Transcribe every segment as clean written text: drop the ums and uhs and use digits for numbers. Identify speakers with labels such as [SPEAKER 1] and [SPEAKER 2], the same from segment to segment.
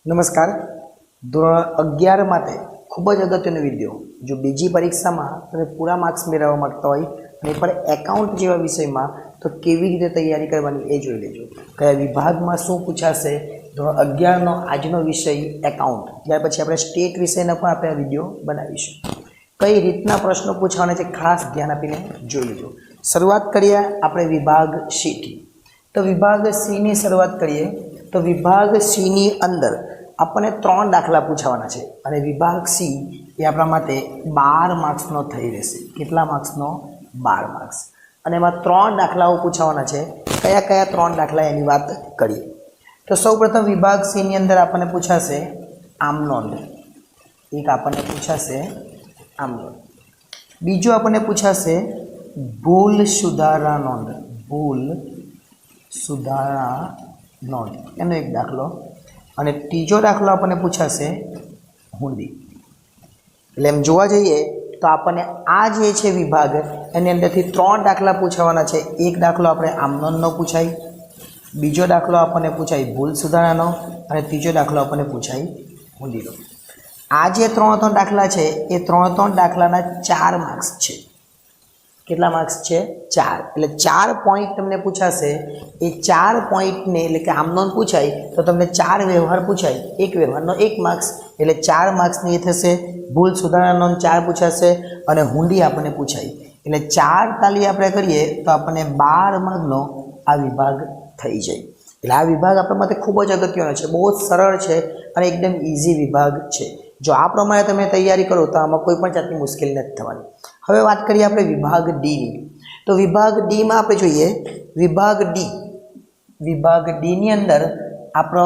[SPEAKER 1] નમસ્કાર. ધોરણ 11 માટે ખૂબ જ અગત્યનો વિડીયો. જો બીજી પરીક્ષામાં તમે પૂરા માર્ક્સ મેળવવા માંગતા હોય અને પર એકાઉન્ટ જેવા વિષયમાં તો કેવી રીતે તૈયારી કરવાની એ જોઈ લેજો. કયા વિભાગમાં શું પૂછાશે. ધોરણ 11નો આજનો વિષય એકાઉન્ટ. ત્યાર પછી આપણે સ્ટેટ વિષયના પણ આપણે આ વિડીયો બનાવીશું. કઈ રીતના પ્રશ્નો પૂછવાના છે ખાસ ધ્યાન આપીને જોઈ લેજો. શરૂઆત કરીએ આપણે વિભાગ સીથી. તો વિભાગ સીની શરૂઆત કરીએ તો વિભાગ સીની અંદર આપણને 3 દાખલા પૂછવાના છે અને વિભાગ સી એ આપણા માટે 12 માર્ક્સનો થઈ રહેશે. કેટલા માર્ક્સનો? 12 માર્ક્સ. અને એમાં 3 દાખલાઓ પૂછવાના છે. કયા કયા 3 દાખલા એની વાત કરીએ તો સૌપ્રથમ વિભાગ સીની અંદર આપણને પૂછાશે આમ નોંધ. એક આપણને પૂછાશે આમ નોંધ. બીજું આપણને પૂછાશે ભૂલ સુધારા નોંધ. ભૂલ સુધારા નોંધ એનો એક દાખલો. અને ત્રીજો દાખલો આપણને પૂછાશે હુંડી. એટલે એમ જોવા જઈએ તો આપણને આ જે છે વિભાગ એની અંદરથી 3 દાખલા પૂછવાના છે. એક દાખલો આપણે આમનોંધનો પૂછાય, બીજો દાખલો આપણને પૂછાય ભૂલ સુધારાનો અને ત્રીજો દાખલો આપણને પૂછાય હુંડીનો. આ જે 3 દાખલા છે એ 3 દાખલાના 4 માર્ક્સ છે. કેટલા માર્ક્સ છે? 4. એટલે 4 પોઈન્ટ તમને પૂછાશે. એ 4 પોઈન્ટને એટલે કે આમનોંધ પૂછાય તો તમને 4 વ્યવહાર પૂછાય. એક વ્યવહારનો 1 માર્ક્સ એટલે 4 માર્ક્સની એ થશે. ભૂલ સુધારાનો 4 પૂછાશે અને હુંડી આપણને પૂછાય. એટલે 4 તાલી આપણે કરીએ તો આપણને 12 માર્કનો આ વિભાગ થઈ જાય. એટલે આ વિભાગ આપણા માટે ખૂબ જ અગત્યનો છે. બહુ જ સરળ છે અને એકદમ ઇઝી વિભાગ છે. જો આ પ્રમાણે તમે તૈયારી કરો તો આમાં કોઈ પણ જાતની મુશ્કેલી નથી થવાની. હવે વાત કરીએ આપણે વિભાગ ડીની. તો વિભાગ ડીમાં આપણે જોઈએ વિભાગ ડી. વિભાગ ડીની અંદર આપણો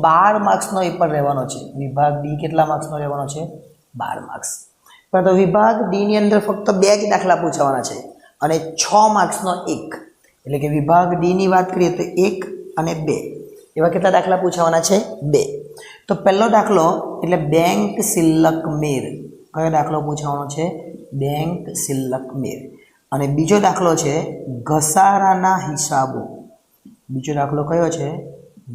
[SPEAKER 1] 12 માર્ક્સનો એ પણ રહેવાનો છે. વિભાગ ડી કેટલા માર્ક્સનો રહેવાનો છે? 12 માર્ક્સ. પરંતુ વિભાગ ડીની અંદર ફક્ત 2 જ દાખલા પૂછવાના છે અને 6 માર્ક્સનો 1. એટલે કે વિભાગ ડીની વાત કરીએ તો 1 અને 2 એવા કેટલા દાખલા પૂછવાના છે? 2. તો પહેલો દાખલો એટલે બેંક સિલક મેર. કયો દાખલો પૂછવાનો છે? બેંક સિલક મેર. અને બીજો દાખલો છે ઘસારાના હિસાબો. બીજો દાખલો કયો છે?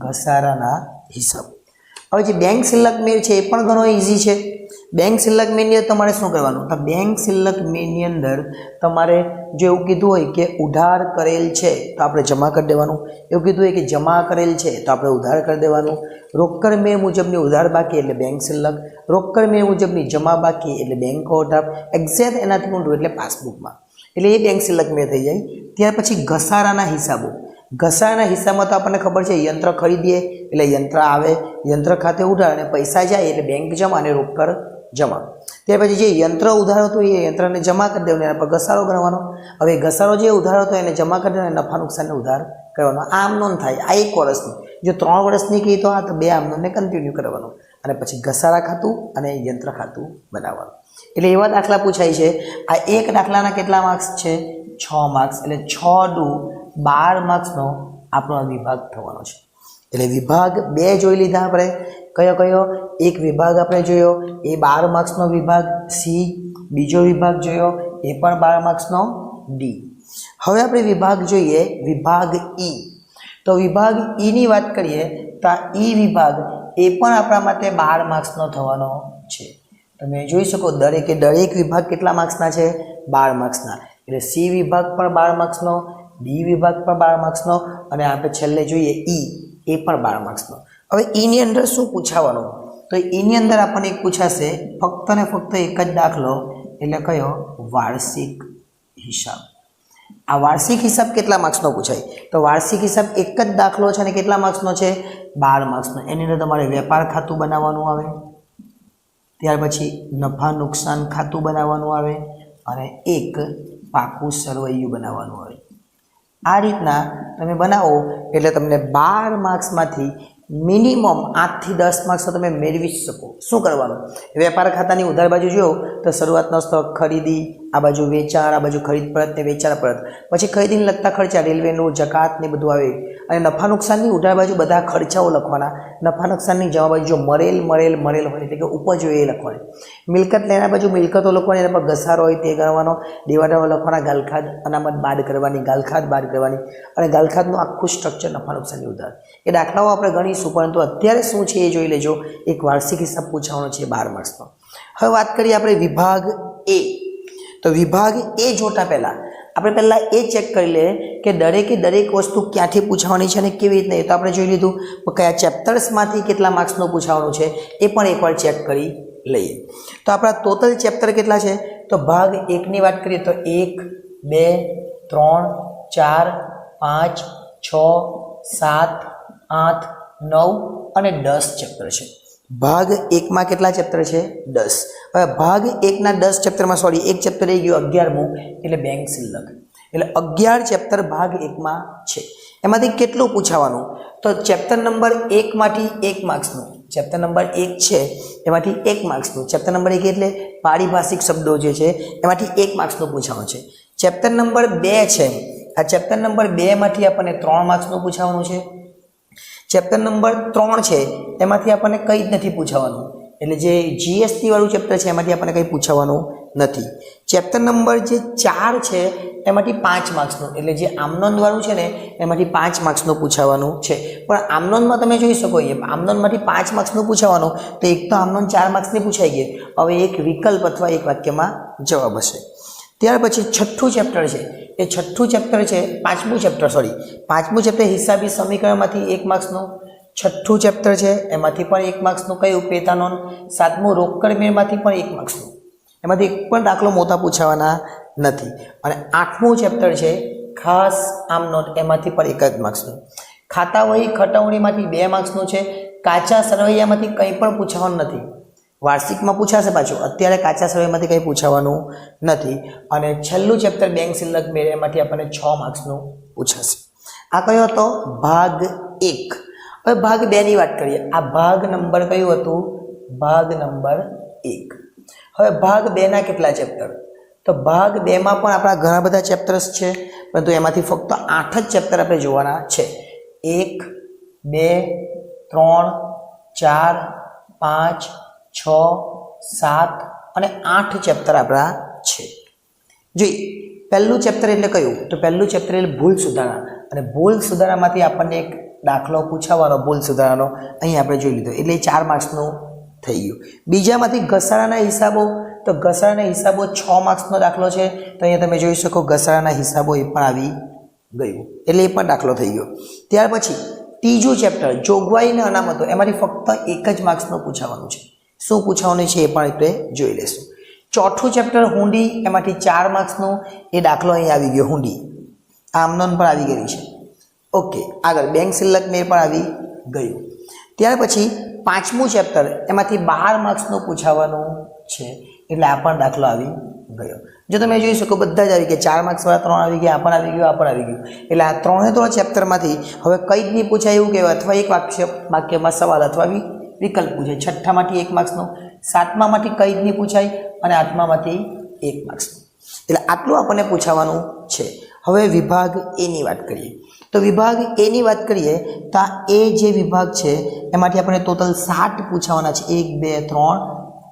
[SPEAKER 1] ઘસારાના હિસાબો. હવે જે બેંક સિલક મેર છે એ પણ ઘણો ઇઝી છે. બેંક સિલક મેરની અંદર તમારે શું કરવાનું? તો બેંક સિલક મેરની અંદર તમારે જો એવું કીધું હોય કે ઉધાર કરેલ છે તો આપણે જમા કરી દેવાનું. એવું કીધું હોય કે જમા કરેલ છે તો આપણે ઉધાર કરી દેવાનું. રોકડ મેર મુજબની ઉધાર બાકી એટલે બેંક સિલક. રોકડ મેર મુજબની જમા બાકી એટલે બેંક ઓવરડ્રાફ્ટ. એક્ઝેક્ટ એનાથી ઊંધું એટલે પાસબુકમાં. એટલે એ બેંક સિલક મેર થઈ જાય. ત્યાર પછી ઘસારાના હિસાબો. ઘસારાના હિસાબમાં તો આપણને ખબર છે યંત્ર ખરીદીએ એટલે યંત્ર આવે, યંત્ર ખાતે ઉધાર અને પૈસા જાય એટલે બેંક જમા અને રોકડ જમા. ત્યાર પછી જે યંત્ર ઉધાર હતું એ યંત્રને જમા કરી દેવાનું, એના પર ઘસારો ગણવાનો. હવે ઘસારો જે ઉધાર હતો એને જમા કરી દેવાનો, નફા નુકસાનને ઉધાર કરવાનો. આ આમનોંધ થાય. આ 1 વર્ષની. જો 3 વર્ષની કહી તો આ તો 2 આમનોંધને કન્ટિન્યુ કરવાનું અને પછી ઘસારા ખાતું અને યંત્ર ખાતું બનાવવાનું. એટલે એવા દાખલા પૂછાય છે. આ એક દાખલાના કેટલા માર્ક્સ છે? 6 માર્ક્સ. એટલે 6 દુ 12 માર્ક્સનો આપણો આ વિભાગ થવાનો છે. એટલે વિભાગ 2 જોઈ લીધા આપણે. કયો કયો? એક વિભાગ આપણે જોયો એ 12 માર્ક્સનો વિભાગ સી. બીજો વિભાગ જોયો એ પણ 12 માર્ક્સનો ડી. હવે આપણે વિભાગ જોઈએ વિભાગ ઈ. તો વિભાગ ઈની વાત કરીએ તો આ ઈ વિભાગ એ પણ આપણા માટે 12 માર્ક્સનો થવાનો છે. તમે જોઈ શકો દરેક વિભાગ કેટલા માર્ક્સના છે? 12 માર્ક્સના. એટલે સી વિભાગ પણ 12 માર્ક્સનો, ડી વિભાગ પણ 12 માર્ક્સનો અને આપણે છેલ્લે જોઈએ ઈ એ પણ 12 માર્ક્સનો. હવે ઈની અંદર શું પૂછાવાનું? તો ઈની અંદર આપણને એક પૂછાશે ફક્ત ને ફક્ત એક જ દાખલો. એટલે કયો? વાર્ષિક હિસાબ. આ વાર્ષિક હિસાબ કેટલા માર્ક્સનો પૂછાય? તો વાર્ષિક હિસાબ એક જ દાખલો છે અને કેટલા માર્ક્સનો છે? 12 માર્ક્સનો. એની અંદર તમારે વેપાર ખાતું બનાવવાનું આવે, ત્યાર પછી નફા નુકસાન ખાતું બનાવવાનું આવે અને એક પાકું સરવૈયું બનાવવાનું આવે. આ રીતના તમે બનાવો એટલે તમને 12 માર્ક્સમાંથી મિનિમમ 8 થી 10 માર્ક્સ તો તમે મેળવી જ શકો. શું કરવાનું? વેપાર ખાતાની ઉધાર બાજુ જો તો શરૂઆતનો સ્ટોક ખરીદી, આ બાજુ વેચાણ, આ બાજુ ખરીદ પરત ને વેચાણ પરત, પછી ખરીદીને લગતા ખર્ચા, રેલવેનું જકાત ને બધું આવે, અને નફા નુકસાનની ઉડાર બાજુ બધા ખર્ચાઓ લખવાના, નફા નુકસાનની જવા બાજુ જો મરેલ હોય એટલે કે ઉપજ હોય એ લખવાની, મિલકત લેના બાજુ મિલકતો લખવાની, એના પર ઘસારો હોય તે ગણવાનો, ડિવાઇડર લખવાના, ગાલખાદ અનામત બાદ કરવાની, ગાલખાદ બાદ કરવાની, અને ગાલખાદનું આખું સ્ટ્રક્ચર નફા નુકસાનની ઉધાર. એ દાખલાઓ આપણે ગણીશું, પરંતુ અત્યારે શું છે એ જોઈ લેજો. એક વાર્ષિક હિસાબ પૂછવાનો છે 12 માર્ક્સનો. હવે વાત કરીએ આપણે વિભાગ એ. તો વિભાગ એ જોતા પહેલાં આપણે પહેલાં એ ચેક કરી લઈએ કે દરેક વસ્તુ ક્યાંથી પૂછવાની છે અને કેવી રીતના. એ તો આપણે જોઈ લીધું, કયા ચેપ્ટર્સમાંથી કેટલા માર્ક્સનું પૂછવાનું છે એ પણ એકવાર ચેક કરી લઈએ. તો આપણા ટોટલ ચેપ્ટર કેટલા છે? તો ભાગ 1ની વાત કરીએ તો 1, 2, 3, 4, 5, 6, 7, 8, 9 અને 10 ચેપ્ટર છે. ભાગ 1માં કેટલા ચેપ્ટર છે? 10. હવે ભાગ 1ના 10 ચેપ્ટરમાં એક ચેપ્ટર રહી ગયું 11મું, એટલે બેંક શિલ્લક. એટલે 11 ચેપ્ટર ભાગ 1માં છે. એમાંથી કેટલું પૂછાવાનું? તો ચેપ્ટર નંબર 1માંથી 1 માર્ક્સનું, ચેપ્ટર નંબર 1 છે એમાંથી 1 માર્ક્સનું, ચેપ્ટર નંબર 1 એટલે પારિભાષિક શબ્દો જે છે એમાંથી 1 માર્ક્સનું પૂછવાનું છે. ચેપ્ટર નંબર 2 છે, આ ચેપ્ટર નંબર 2માંથી આપણને 3 માર્ક્સનું પૂછવાનું છે. ચેપ્ટર નંબર 3 છે એમાંથી આપણને કંઈ જ નથી પૂછવાનું, એટલે જે જીએસટી વાળું ચેપ્ટર છે એમાંથી આપણને કંઈ પૂછવાનું નથી. ચેપ્ટર નંબર જે 4 છે એમાંથી 5 માર્ક્સનું, એટલે જે આમનોંધ વાળું છે ને એમાંથી 5 માર્ક્સનું પૂછવાનું છે. પણ આમનોંધમાં તમે જોઈ શકો આમનોંધમાંથી 5 માર્ક્સનું પૂછવાનું, તો એક તો આમનોંધ 4 માર્ક્સની પૂછાઈ ગઈ. હવે એક વિકલ્પ અથવા એક વાક્યમાં જવાબ હશે. ત્યાર પછી છઠ્ઠું ચેપ્ટર છે, એ છઠ્ઠું ચેપ્ટર છે પાંચમું ચેપ્ટર હિસાબી સમીકરણમાંથી 1 માર્ક્સનું. છઠ્ઠું ચેપ્ટર છે એમાંથી પણ 1 માર્ક્સનું. કયું? પેટા નોંધ. 7મું રોકડ મેળમાંથી પણ 1 માર્ક્સનું. એમાંથી એક પણ દાખલો મોટા પૂછાવાના નથી. અને 8મું ચેપ્ટર છે ખાસ આમ નોંધ, એમાંથી પણ 1 જ માર્ક્સનું. ખાતા વહી ખટવણીમાંથી 2 માર્ક્સનું છે. કાચા સરવૈયામાંથી કંઈ પણ પૂછવાનું નથી. વાર્ષિકમાં પૂછાશે પાછું, અત્યારે કાચા સરવૈયામાંથી કંઈ પૂછાવાનું નથી. અને છેલ્લું ચેપ્ટર બેંક શિલ્લક મેળ, એમાંથી આપણને 6 માર્ક્સનું પૂછાશે. આ કયો હતો? ભાગ 1. હવે ભાગ 2ની વાત કરીએ. આ ભાગ નંબર કયું હતું? ભાગ નંબર 1. હવે ભાગ 2ના કેટલા ચેપ્ટર? તો ભાગ 2માં પણ આપણા ઘણા બધા ચેપ્ટર્સ છે, પરંતુ એમાંથી ફક્ત 8 જ ચેપ્ટર આપણે જોવાના છે. 1, 2, 3, 4, 5, 6, 7 અને 8 ચેપ્ટર આપણા છે. જોઈએ પહેલું ચેપ્ટર એટલે કયું? તો પહેલું ચેપ્ટર એટલે ભૂલ સુધારણા. અને ભૂલ સુધારણામાંથી આપણને એક દાખલો પૂછાવાનો ભૂલ સુધારણાનો, અહીં આપણે જોઈ લીધો, એટલે 4 માર્ક્સનું થઈ ગયું. બીજામાંથી ઘસારાના હિસાબો, તો ઘસારાના હિસાબો 6 માર્ક્સનો દાખલો છે. તો અહીંયા તમે જોઈ શકો ઘસારાના હિસાબો એ પણ આવી ગયું, એટલે એ પણ દાખલો થઈ ગયો. ત્યાર પછી ત્રીજું ચેપ્ટર જોગવાઈ અને અનામતો, એમાંથી ફક્ત 1 જ માર્ક્સનું પૂછાવાનું છે. શું પૂછવાનું છે એ પણ આપણે જોઈ લઈશું. ચોથું ચેપ્ટર હુંડી, એમાંથી 4 માર્ક્સનું, એ દાખલો અહીં આવી ગયો. હુંડી આમનોંધ પણ આવી ગઈ છે. ઓકે, આગળ બેંક શિલ્લક મેળ પણ આવી ગયું. ત્યાર પછી 5મું ચેપ્ટર, એમાંથી 12 માર્ક્સનું પૂછાવાનું છે, એટલે આ પણ દાખલો આવી ગયો. જો તમે જોઈ શકો બધા જ આવી ગયા, 4 માર્ક્સવાળા 3 આવી ગયા, આ પણ આવી ગયું, આ પણ આવી ગયું. એટલે આ 3 ચેપ્ટરમાંથી હવે કંઈ જ નહીં પૂછાય એવું કહેવાય, અથવા એક વાક્યમાં સવાલ અથવા વિકલ્પ પૂછાય. છઠ્ઠામાંથી 1 માર્ક્સનું, 7મામાંથી કંઈ જ નહીં પૂછાય, અને 8મામાંથી 1 માર્ક્સનું. એટલે આટલું આપણને પૂછાવાનું છે. હવે વિભાગ એની વાત કરીએ. તો વિભાગ એની વાત કરીએ તો આ એ જે વિભાગ છે એમાંથી આપણે ટોટલ 7 પૂછાવાના છે. 1, 2, 3,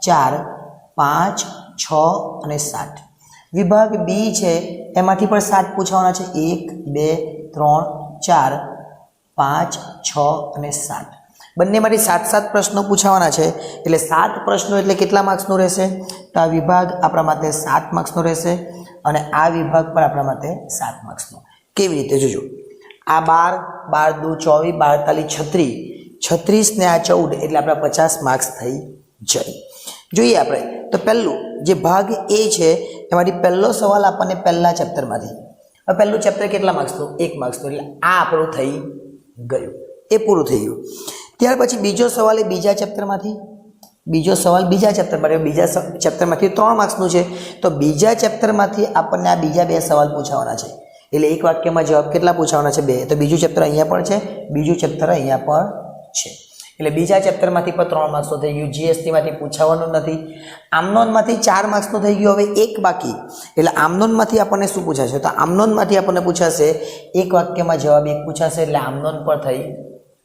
[SPEAKER 1] 4, 5, 6 અને 7. વિભાગ બી છે એમાંથી પણ 7 પૂછાવાના છે. 1, 2, 3, 4, 5, 6 અને 7. બંનેમાંથી 7 પ્રશ્નો પૂછાવાના છે. એટલે 7 પ્રશ્નો એટલે કેટલા માર્ક્સનું રહેશે? તો આ વિભાગ આપણા માટે 7 માર્ક્સનો રહેશે, અને આ વિભાગ પણ આપણા માટે 7 માર્ક્સનો. કેવી રીતે જોજો, આ 12, 12 2 24, 12 36, 36 ને આ 14, એટલે આપણા 50 માર્ક્સ થઈ જાય. જોઈએ આપણે તો પહેલું જે ભાગ એ છે એમાંથી પહેલો સવાલ આપણને પહેલા ચેપ્ટરમાંથી. હવે પહેલું ચેપ્ટર કેટલા માર્ક્સનું? 1 માર્ક્સનું, એટલે આ આપણું થઈ ગયું, એ પૂરું થઈ ગયું. ત્યાર પછી બીજો સવાલ એ બીજા ચેપ્ટરમાંથી, બીજો સવાલ બીજા ચેપ્ટરમાંથી, બીજા ચેપ્ટરમાંથી 3 માર્ક્સનું છે. તો બીજા ચેપ્ટરમાંથી આપણને આ બીજા 2 સવાલ પૂછાવાના છે. એટલે એક વાક્યમાં જવાબ કેટલા પૂછાવાના છે? 2. તો બીજું ચેપ્ટર અહીંયા પણ છે, બીજું ચેપ્ટર અહીંયા પણ છે. એટલે બીજા ચેપ્ટરમાંથી પણ 3 માર્ક્સનું થઈ ગયું, જીએસટીમાંથી પૂછાવાનું નથી, આમનોનમાંથી 4 માર્ક્સનું થઈ ગયું, હવે એક બાકી, એટલે આમનોનમાંથી આપણને શું પૂછાશે, તો આમનોનમાંથી આપણને પૂછાશે એક વાક્યમાં જવાબ એક પૂછાશે, એટલે આમનોન પર થઈ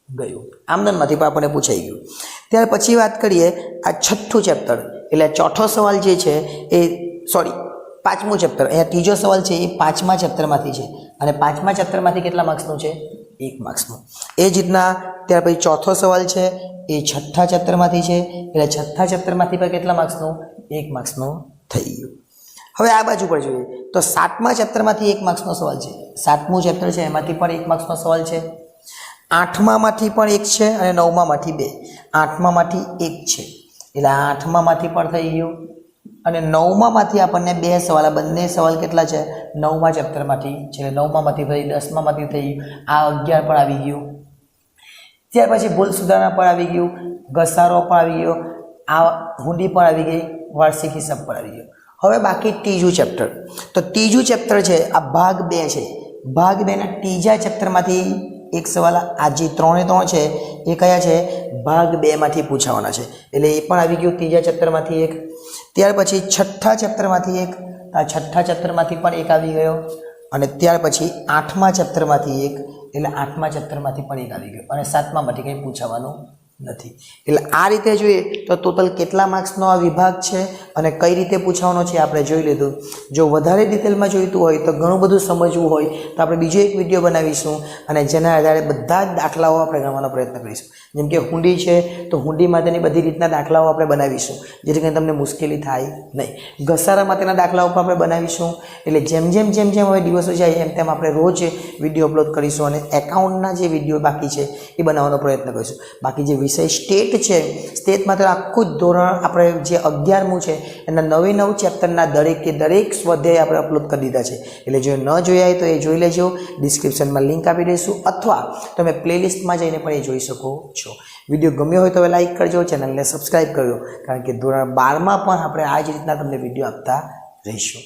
[SPEAKER 1] ગયું, આમનોનમાંથી પણ આપણને પૂછાઈ ગયું। ત્યાર પછી વાત કરીએ આ છઠ્ઠું ચેપ્ટર, એટલે ચોથો સવાલ જે છે એ પાંચમું ચેપ્ટર, અહીંયા ત્રીજો સવાલ છે એ 5મા ચેપ્ટરમાંથી છે, અને 5મા ચેપ્ટરમાંથી કેટલા માર્ક્સનું છે, 1 માર્ક્સનું। એ જ રીતના ત્યાર પછી ચોથો સવાલ છે એ છઠ્ઠા ચેપ્ટરમાંથી છે, એટલે છઠ્ઠા ચેપ્ટરમાંથી પણ કેટલા માર્ક્સનું, 1 માર્ક્સનું થઈ ગયું। હવે આ બાજુ પર જોઈએ તો 7મા ચેપ્ટરમાંથી 1 માર્ક્સનો સવાલ છે, 7મું ચેપ્ટર છે એમાંથી પણ 1 માર્ક્સનો સવાલ છે, 8મામાંથી પણ 1 છે અને 9મામાંથી 2, 8મામાંથી 1 છે એટલે 8મામાંથી પણ થઈ ગયું, અને 9મામાંથી આપણને 2 સવાલ, આ બંને સવાલ કેટલા છે, 9મા ચેપ્ટરમાંથી છે, એટલે 9મામાંથી થઈ, 10મામાંથી થઈ ગયું, આ 11 પણ આવી ગયું। ત્યાર પછી ભૂલ સુધારણા પણ આવી ગયું, ઘસારો પણ આવી ગયો, આ હુંડી પણ આવી ગઈ, વાર્ષિક હિસાબ પણ આવી ગયો। હવે બાકી ત્રીજું ચેપ્ટર, તો ત્રીજું ચેપ્ટર છે આ ભાગ 2 છે, ભાગ 2ના ત્રીજા ચેપ્ટરમાંથી એક સવાલ, આ જે 3 છે એ કયા છે, ભાગ 2માંથી પૂછાવાના છે, એટલે એ પણ આવી ગયું ત્રીજા ચેપ્ટરમાંથી એક। ત્યાર પછી છઠ્ઠા ચેપ્ટરમાંથી એક, આ છઠ્ઠા ચેપ્ટરમાંથી પણ એક આવી ગયો, અને ત્યાર પછી 8મા ચેપ્ટરમાંથી એક, એટલે 8મા ચેપ્ટરમાંથી પણ એક આવી ગયો, અને 7મામાંથી કંઈ પૂછાવાનું નથી। એટલે આ રીતે જોઈએ તો ટોટલ કેટલા માર્ક્સનો આ વિભાગ છે અને કઈ રીતે પૂછવાનો છે આપણે જોઈ લીધું। જો વધારે ડિટેલમાં જોઈતું હોય તો ઘણું બધું સમજવું હોય તો આપણે બીજો એક વિડીયો બનાવીશું, અને જેના આધારે બધા જ દાખલાઓ આપણે ગણવાનો પ્રયત્ન કરીશું। જેમ કે હુંડી છે તો હુંડી માટેની બધી રીતના દાખલાઓ આપણે બનાવીશું, જેથી કરીને તમને મુશ્કેલી થાય નહીં। ઘસારા માટેના દાખલાઓ પણ આપણે બનાવીશું, એટલે જેમ જેમ હવે દિવસો જાય એમ તેમ આપણે રોજ વિડીયો અપલોડ કરીશું, અને એકાઉન્ટના જે વિડીયો બાકી છે એ બનાવવાનો પ્રયત્ન કરીશું। બાકી જે વિષય સ્ટેટ છે, સ્ટેટમાં તો આખું જ ધોરણ આપણે જે 11મું છે એના 9 ચેપ્ટરના દરેક સ્વાધ્યાય આપણે અપલોડ કરી દીધા છે, એટલે જો ન જોયા હોય તો એ જોઈ લેજો, ડિસ્ક્રિપ્શનમાં લિંક આપી દઈશું, અથવા તમે પ્લેલિસ્ટમાં જઈને પણ એ જોઈ શકો છો। વિડીયો ગમ્યો હોય તો હવે લાઈક કરજો, ચેનલને સબસ્ક્રાઈબ કરજો, કારણ કે ધોરણ 12માં પણ આપણે આ જ રીતના તમને વિડીયો આપતા રહીશું।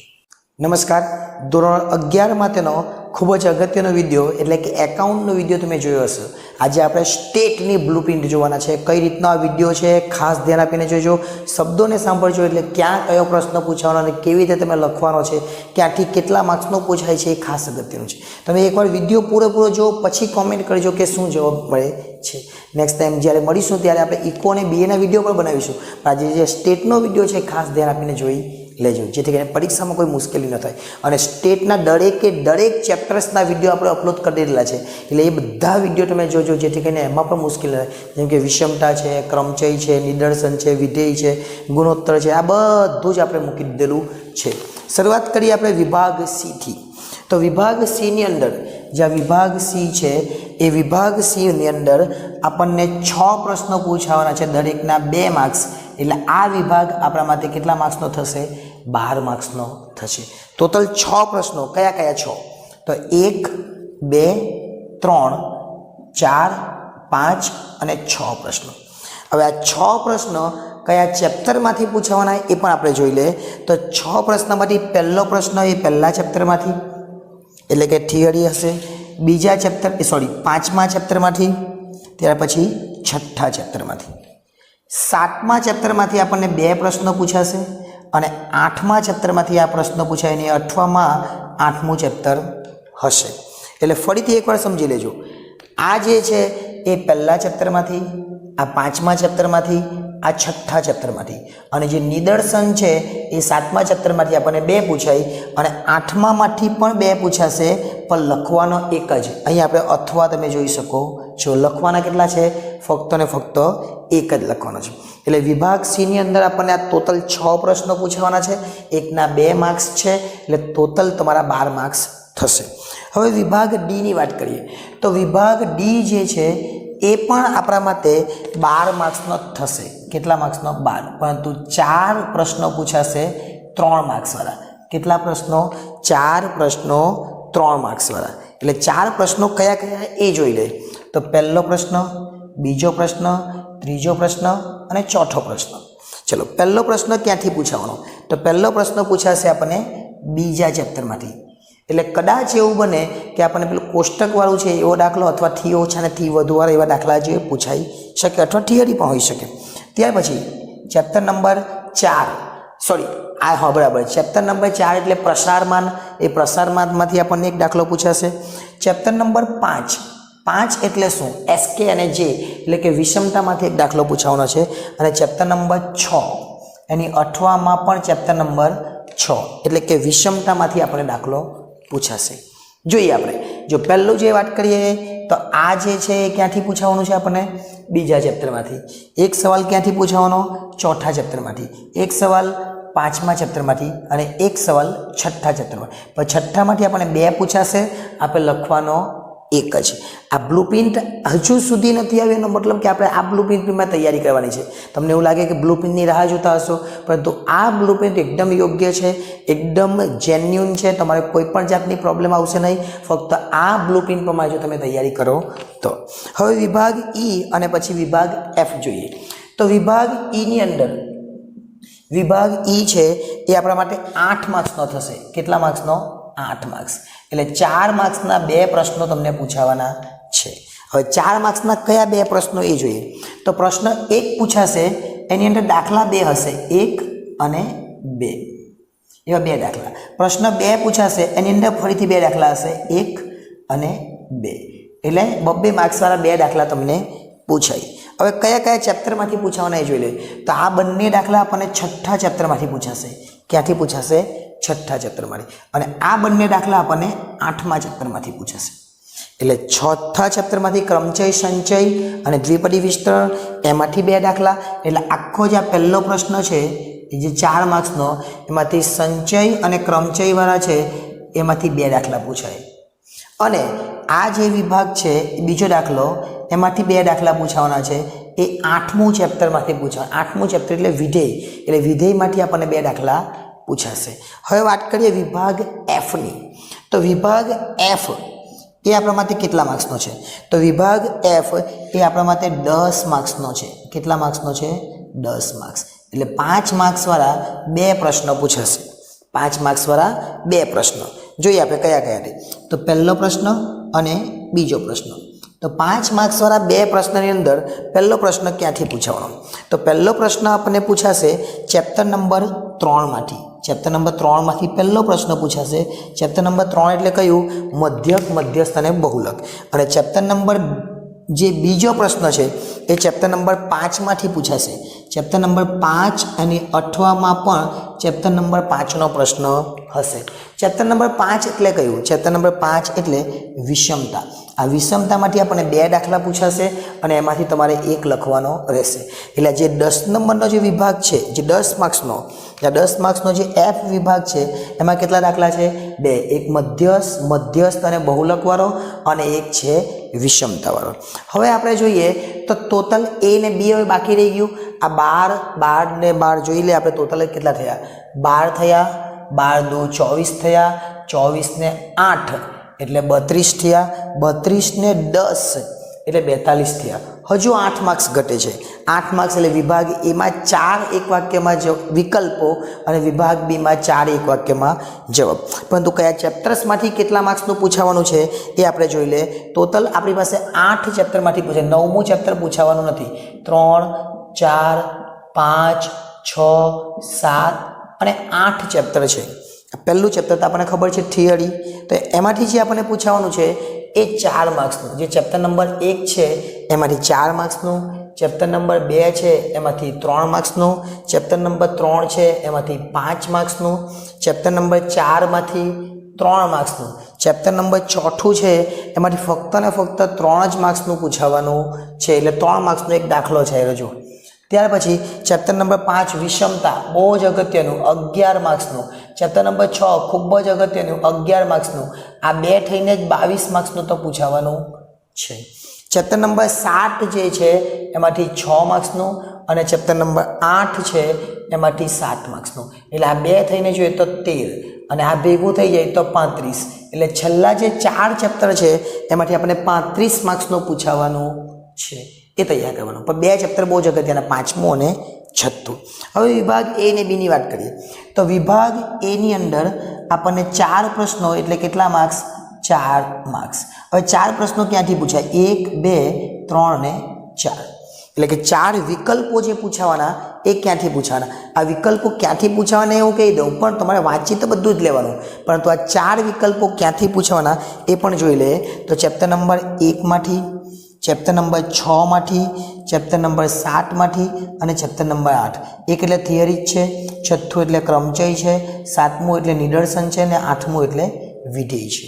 [SPEAKER 1] નમસ્કાર, ધોરણ 11 માટેનો ખૂબ જ અગત્યનો વિડીયો એટલે કે એકાઉન્ટનો વિડીયો તમે જોયો હશે। આજે આપણે સ્ટેટની બ્લુપ્રિન્ટ જોવાના છે, કઈ રીતનો આ વિડીયો છે ખાસ ધ્યાન આપીને જોજો, શબ્દોને સાંભળજો, એટલે ક્યાં કયો પ્રશ્ન પૂછવાનો અને કેવી રીતે તમે લખવાનો છે, ક્યાંથી કેટલા માર્ક્સનો પૂછાય છે એ ખાસ અગત્યનું છે। તમે એકવાર વિડીયો પૂરેપૂરો જો પછી કોમેન્ટ કરજો કે શું જવાબ મળે છે। નેક્સ્ટ ટાઈમ જ્યારે મળીશું ત્યારે આપણે ઇકો અને બીએના વિડીયો પણ બનાવીશું, પણ આજે જે સ્ટેટનો વિડીયો છે ખાસ ધ્યાન આપીને જોઈ લેજો, જેથી કરીને પરીક્ષામાં કોઈ મુશ્કેલી ન થાય। અને સ્ટેટના દરેક ચેપ્ટર્સના વિડીયો આપણે અપલોડ કરી દીધેલા છે, એટલે એ બધા વિડીયો તમે જોજો, જેથી કરીને એમાં પણ મુશ્કેલી ન થાય। જેમ કે વિષમતા છે, ક્રમચય છે, નિદર્શન છે, વિધેય છે, ગુણોત્તર છે, આ બધું જ આપણે મૂકી દીધેલું છે। શરૂઆત કરીએ આપણે વિભાગ C થી। તો વિભાગ Cની અંદર જ્યાં વિભાગ C છે એ વિભાગ Cની અંદર આપણને 6 પ્રશ્નો પૂછાવાના છે, દરેકના 2 માર્ક્સ, એટલે આ વિભાગ આપણા માટે કેટલા માર્ક્સનો થશે, 12 માર્ક્સનો થશે। ટોટલ 6 પ્રશ્નો, કયા 6? તો 1, 2, 3, 4, 5 અને 6 પ્રશ્નો। હવે આ 6 પ્રશ્નો કયા ચેપ્ટરમાંથી પૂછાવાના એ પણ આપણે જોઈ લઈએ। તો 6 પ્રશ્નમાંથી પહેલો પ્રશ્ન એ પહેલા ચેપ્ટરમાંથી, એટલે કે થિયરી હશે, બીજા ચેપ્ટર 5મા ચેપ્ટરમાંથી, ત્યાર પછી 6ઠ્ઠા ચેપ્ટરમાંથી, 7મા ચેપ્ટરમાંથી આપણને 2 પ્રશ્નો પૂછાશે, અને 8મા ચેપ્ટરમાંથી આ પ્રશ્નો પૂછાય, અને 8મું ચેપ્ટર હશે। એટલે ફરીથી એકવાર સમજી લેજો, આ જે છે એ પહેલા ચેપ્ટરમાંથી, આ 5મા ચેપ્ટરમાંથી, આ 6ઠ્ઠા ચેપ્ટરમાંથી, અને જે નિદર્શન છે એ 7મા ચેપ્ટરમાંથી આપણને 2 પૂછાય, અને 8મામાંથી પણ 2 પૂછાશે, પણ લખવાનો એક જ। અહીં આપણે અથવા તમે જોઈ શકો છો, લખવાના કેટલા છે, ફક્ત ને ફક્ત એક જ લખવાનો છે। એટલે વિભાગ Cની અંદર આપણને આ ટોટલ 6 પ્રશ્નો પૂછવાના છે, એકના 2 માર્ક્સ છે, એટલે ટોટલ તમારા 12 માર્ક્સ થશે। હવે વિભાગ Dની વાત કરીએ તો વિભાગ D જે છે એ પણ આપણા માટે 12 માર્ક્સનો થશે। કેટલા માર્ક્સનો? 12, પરંતુ 4 પ્રશ્નો પૂછાશે 3 માર્ક્સવાળા। કેટલા પ્રશ્નો? 4 પ્રશ્નો 3 માર્ક્સવાળા। એટલે 4 પ્રશ્નો કયા એ જોઈ લે। તો પહેલો પ્રશ્ન, બીજો પ્રશ્ન, ત્રીજો પ્રશ્ન અને ચોથો પ્રશ્ન। ચલો, પહેલો પ્રશ્ન ક્યાંથી પૂછાવાનો? તો પહેલો પ્રશ્ન પૂછાશે આપણને બીજા ચેપ્ટરમાંથી। એટલે કદાચ એવું બને કે આપણને પેલું કોષ્ટકવાળું છે એવો દાખલો અથવા થી ઓછા ને થી વધુ વાળા એવા દાખલા જે પૂછાઈ શકે અથવા થિયરી પણ હોઈ શકે. ત્યાર પછી ચેપ્ટર નંબર 4 હા બરાબર, ચેપ્ટર નંબર 4 એટલે પ્રસારમાન. એ પ્રસારમાનમાંથી આપણને એક દાખલો પૂછાશે. ચેપ્ટર નંબર 5 એટલે શું? SK અને J એટલે કે વિષમતામાંથી એક દાખલો પૂછવાનો છે. અને ચેપ્ટર નંબર 6 એની 8માં પણ ચેપ્ટર નંબર 6 એટલે કે વિષમતામાંથી આપણે દાખલો પૂછાશે. જોઈએ આપણે જો પહેલું જે વાત કરીએ તો આ જે છે એ ક્યાંથી પૂછવાનું છે આપણને? બીજા ચેપ્ટરમાંથી. એક સવાલ ક્યાંથી પૂછવાનો? ચોથા ચેપ્ટરમાંથી. એક સવાલ પાંચમા ચેપ્ટરમાંથી અને એક સવાલ છઠ્ઠા ચેપ્ટરમાં. પણ છઠ્ઠામાંથી આપણને 2 પૂછાશે, આપણે લખવાનો એક જ. આ બ્લુપ્રિન્ટ હજુ સુધી નથી આવ્યો એનો મતલબ કે આપણે આ બ્લુપ્રિન્ટમાં તૈયારી કરવાની છે. તમને એવું લાગે કે બ્લુપ્રિન્ટની રાહ જોતા હશો, પરંતુ આ બ્લુપ્રિન્ટ એકદમ યોગ્ય છે, એકદમ જેન્યુન છે. તમારે કોઈ પણ જાતની પ્રોબ્લેમ આવશે નહીં, ફક્ત આ બ્લુપ્રિન્ટ પ્રમાણે જો તમે તૈયારી કરો તો. હવે વિભાગ E અને પછી વિભાગ F જોઈએ. તો વિભાગ E ની અંદર વિભાગ E છે એ આપણા માટે 8 માર્ક્સનો થશે. કેટલા માર્ક્સનો? 8 માર્ક્સ. એટલે 4 માર્ક્સના 2 પ્રશ્નો તમને પૂછાવાના છે. હવે 4 માર્ક્સના કયા 2 પ્રશ્નો એ જોઈએ. તો પ્રશ્ન 1 પૂછાશે, એની અંદર દાખલા 2 હશે, 1 અને 2 એવા 2 દાખલા. પ્રશ્ન 2 પૂછાશે, એની અંદર ફરીથી 2 દાખલા હશે, 1 અને 2 એટલે 2 માર્ક્સવાળા 2 દાખલા તમને પૂછાય. હવે કયા કયા ચેપ્ટરમાંથી પૂછાવાના એ જોઈ લે. તો આ બંને દાખલા આપણને છઠ્ઠા ચેપ્ટરમાંથી પૂછાશે. ક્યાંથી પૂછાશે? છઠ્ઠા ચેપ્ટરમાંથી. અને આ બંને દાખલા આપણને 8મા ચેપ્ટરમાંથી પૂછાશે. એટલે ચોથા ચેપ્ટરમાંથી ક્રમચય, સંચય અને દ્વિપદી વિસ્તરણ એમાંથી 2 દાખલા. એટલે આખો જે આ પહેલો પ્રશ્ન છે એ જે 4 માર્ક્સનો, એમાંથી સંચય અને ક્રમચયવાળા છે એમાંથી 2 દાખલા પૂછાય. અને આ જે વિભાગ છે બીજો દાખલો, એમાંથી 2 દાખલા પૂછાવાના છે. એ 8મું ચેપ્ટરમાંથી પૂછાય. 8મું ચેપ્ટર એટલે વિધેય, એટલે વિધેયમાંથી આપણને 2 દાખલા પૂછાશે. હવે વાત કરીએ વિભાગ Fની. તો વિભાગ F એ આપણા માટે કેટલા માર્ક્સનો છે? તો વિભાગ F એ આપણા માટે 10 માર્ક્સનો છે. કેટલા માર્ક્સનો છે? 10 માર્ક્સ. એટલે 5 માર્ક્સવાળા 2 પ્રશ્નો પૂછાશે. 5 માર્ક્સવાળા 2 પ્રશ્નો જોઈએ આપણે કયા કયા છે. તો પહેલો પ્રશ્ન અને બીજો પ્રશ્ન. તો 5 માર્ક્સવાળા 2 પ્રશ્નની અંદર પહેલો પ્રશ્ન ક્યાંથી પૂછવાનો? તો પહેલો પ્રશ્ન આપણને પૂછાશે ચેપ્ટર નંબર 3માંથી. ચેપ્ટર નંબર 3માંથી પહેલો પ્રશ્ન પૂછાશે. ચેપ્ટર નંબર 3 એટલે કયું? મધ્યક, મધ્યસ્થ અને બહુલક. અને ચેપ્ટર નંબર જે બીજો પ્રશ્ન છે એ ચેપ્ટર નંબર 5માંથી પૂછાશે. ચેપ્ટર નંબર 5 અને 8માં પણ ચેપ્ટર નંબર 5નો પ્રશ્ન હશે. ચેપ્ટર નંબર 5 એટલે કયું? ચેપ્ટર નંબર 5 એટલે વિષમતા. આ વિષમતામાંથી આપણને 2 દાખલા પૂછાશે અને એમાંથી તમારે 1 લખવાનો રહેશે. એટલે જે 10 નંબરનો જે વિભાગ છે, જે 10 માર્ક્સનો, આ 10 માર્ક્સનો જે F વિભાગ છે એમાં કેટલા દાખલા છે? 2. એક મધ્યસ્થ અને બહુલકવાળો અને એક છે વિષમતાવાળો. હવે આપણે જોઈએ તો ટોટલ A ને B હવે બાકી રહી ગયું. આ 12 ને 12 જોઈ લે આપણે. ટોટલ કેટલા થયા? 12 થયા. 12 × 2 = 24 થયા. 24 ને 8 એટલે 32 થયા. 32 ને 10 એટલે 42 થયા. હજુ 8 માર્ક્સ ઘટે છે. 8 માર્ક્સ એટલે વિભાગ એમાં 4 એક વાક્યમાં વિકલ્પો અને વિભાગ બીમાં 4 એક વાક્યમાં જવાબ. પરંતુ કયા ચેપ્ટર્સમાંથી કેટલા માર્ક્સનું પૂછાવાનું છે એ આપણે જોઈ લે. ટોટલ આપણી પાસે 8 ચેપ્ટરમાંથી પૂછાય. 9મું ચેપ્ટર પૂછાવાનું નથી. 3, 4, 5, 6, 7 અને 8 ચેપ્ટર છે. પહેલું ચેપ્ટર તો આપણને ખબર છે થિયરી. તો એમાંથી જે આપણને પૂછાવાનું છે એ 4 માર્ક્સનું. જે ચેપ્ટર નંબર 1 છે એમાંથી 4 માર્ક્સનું. ચેપ્ટર નંબર 2 છે એમાંથી 3 માર્ક્સનું. ચેપ્ટર નંબર 3 છે એમાંથી 5 માર્ક્સનું. ચેપ્ટર નંબર 4માંથી 3 માર્ક્સનું. ચેપ્ટર નંબર 4 છે એમાંથી ફક્ત ને ફક્ત 3 જ માર્ક્સનું પૂછાવાનું છે. એટલે 3 માર્ક્સનો એક દાખલો છે રજો. ત્યાર પછી ચેપ્ટર નંબર 5 વિષમતા, બહુ જ અગત્યનું, 11 માર્ક્સનું. ચેપ્ટર નંબર 6 ખૂબ જ અગત્યનું, 11 માર્ક્સનું. આ 2 થઈને જ 22 માર્ક્સનું તો પૂછાવાનું છે. ચેપ્ટર નંબર 7 જે છે એમાંથી 6 માર્ક્સનું અને ચેપ્ટર નંબર 8 છે એમાંથી 7 માર્ક્સનું. એટલે આ 2 થઈને જોઈએ તો 13 અને આ ભેગું થઈ જાય તો 35. એટલે છેલ્લા જે 4 ચેપ્ટર છે એમાંથી આપણને 35 માર્ક્સનું પૂછાવાનું છે. એ તૈયાર કરવાનું. પણ 2 ચેપ્ટર બહુ જ અગત્યના, 5મું અને છઠ્ઠું. હવે વિભાગ એ ને બી ની વાત કરીએ તો વિભાગ એ ની અંદર આપણને 4 પ્રશ્નો એટલે કેટલા માર્ક્સ? 4 માર્ક્સ. હવે 4 પ્રશ્નો ક્યાંથી પૂછાય? 1 2 3 ને 4 એટલે કે 4 વિકલ્પો જે પૂછાવાના એ ક્યાંથી પૂછવાના? આ વિકલ્પો ક્યાંથી પૂછવાના એવું કહી દઉં, પણ તમારે વાંચી તો બધું જ લેવાનું, પરંતુ આ 4 વિકલ્પો ક્યાંથી પૂછવાના એ પણ જોઈ લઈએ. તો ચેપ્ટર નંબર 1 માંથી, ચેપ્ટર નંબર 6 માંથી, ચેપ્ટર નંબર 7 માંથી અને ચેપ્ટર નંબર 8. એક એટલે થિયરી છે, છઠ્ઠું એટલે ક્રમચય છે, સાતમું એટલે નિદર્શન છે અને આઠમું એટલે વિધેય છે.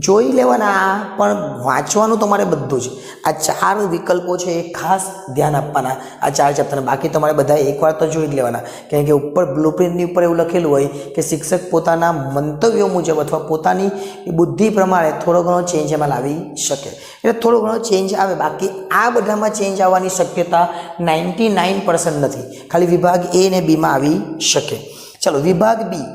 [SPEAKER 1] જોઈ લેવાના, પણ વાંચવાનું તમારે બધું જ. આ 4 વિકલ્પો છે એ ખાસ ધ્યાન આપવાના આ 4 ચેપ્ટરના. બાકી તમારે બધા એકવાર તો જોઈ જ લેવાના, કારણ કે ઉપર બ્લુપ્રિન્ટની ઉપર એવું લખેલું હોય કે શિક્ષક પોતાના મંતવ્યો મુજબ અથવા પોતાની બુદ્ધિ પ્રમાણે થોડો ઘણો ચેન્જ એમાં લાવી શકે. એટલે થોડો ઘણો ચેન્જ આવે, બાકી આ બધામાં ચેન્જ આવવાની શક્યતા 99% નથી. ખાલી વિભાગ એ ને બીમાં આવી શકે. ચલો વિભાગ બી.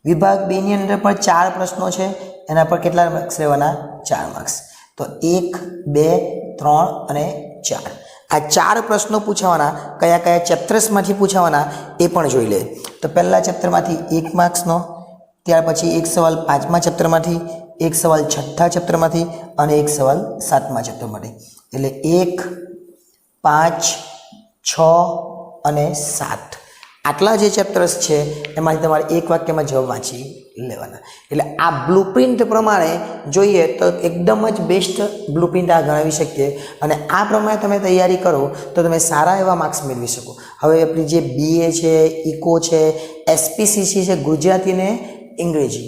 [SPEAKER 1] વિભાગ બી ની અંદર પણ 4 પ્રશ્નો છે. એના પર કેટલા માર્ક્સ લેવાના? 4 માર્ક્સ. તો 1 2 3 અને 4 આ 4 પ્રશ્નો પૂછાવાના. કયા કયા ચેપ્ટર્સમાંથી પૂછાવાના એ પણ જોઈ લે. તો પહેલા ચેપ્ટરમાંથી 1 માર્ક્સનો, ત્યાર પછી એક સવાલ 5મા ચેપ્ટરમાંથી, એક સવાલ 6થા ચેપ્ટરમાંથી અને એક સવાલ 7મા ચેપ્ટરમાંથી. એટલે 1 5 6 અને 7 આટલા જે ચેપ્ટર્સ છે એમાંથી તમારે એક વાક્યમાં જવાબ વાંચી લેવાના. એટલે આ બ્લુપ્રિન્ટ પ્રમાણે જોઈએ તો એકદમ જ બેસ્ટ બ્લુપ્રિન્ટ આ ગણાવી શકીએ, અને આ પ્રમાણે તમે તૈયારી કરો તો તમે સારા એવા માર્ક્સ મેળવી શકો. હવે આપણી જે BA છે, ઇકો છે, SPCC છે, ગુજરાતી અને અંગ્રેજી,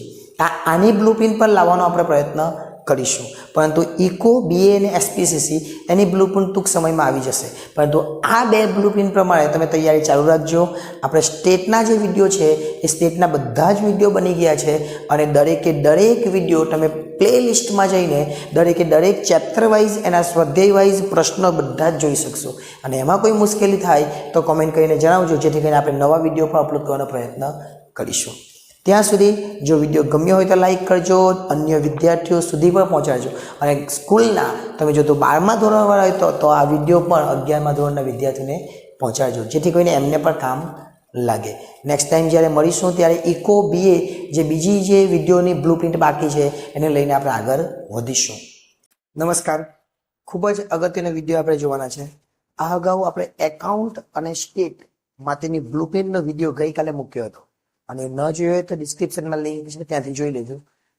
[SPEAKER 1] આની બ્લુપ્રિન્ટ પર લાવવાનો આપણે પ્રયત્ન કરીશું. પરંતુ ઇકો, BA અને SPCC એની બ્લુપ્રિન્ટ ટૂંક સમયમાં આવી જશે. પરંતુ આ 2 બ્લુપ્રિન્ટ પ્રમાણે તમે તૈયારી ચાલુ રાખજો. આપણે સ્ટેટના જે વિડીયો છે એ સ્ટેટના બધા જ વિડીયો બની ગયા છે, અને દરેકે દરેક વિડીયો તમે પ્લેલિસ્ટમાં જઈને દરેકે દરેક ચેપ્ટર વાઇઝ એના સ્વાધ્યાય વાઇઝ પ્રશ્નો બધા જ જોઈ શકશો. અને એમાં કોઈ મુશ્કેલી થાય તો કોમેન્ટ કરીને જણાવજો, જેથી કરીને આપણે નવા વિડીયો પણ અપલોડ કરવાનો પ્રયત્ન કરીશું. ત્યાં સુધી જો વિડીયો ગમ્યો હોય તો લાઈક કરજો, અન્ય વિદ્યાર્થીઓ સુધી પણ પહોંચાડજો. અને સ્કૂલના તમે જો તો 12મા ધોરણવાળા હોય તો આ વિડીયો પણ 11મા ધોરણના વિદ્યાર્થીઓને પહોંચાડજો, જેથી કરીને એમને પણ કામ લાગે. નેક્સ્ટ ટાઈમ જ્યારે મળીશું ત્યારે ઇકો, BA જે બીજી જે વિડીયોની બ્લુપ્રિન્ટ બાકી છે એને લઈને આપણે આગળ વધીશું. નમસ્કાર. ખૂબ જ અગત્યનો વિડીયો આપણે જોવાના છે. આ અગાઉ આપણે એકાઉન્ટ અને સ્ટેટ માટેની બ્લુપ્રિન્ટનો વિડીયો ગઈકાલે મૂક્યો હતો, અને ન જોયો હોય તો ડિસ્ક્રિપ્શનમાં લિંક છે, ત્યાંથી જોઈ લેજો.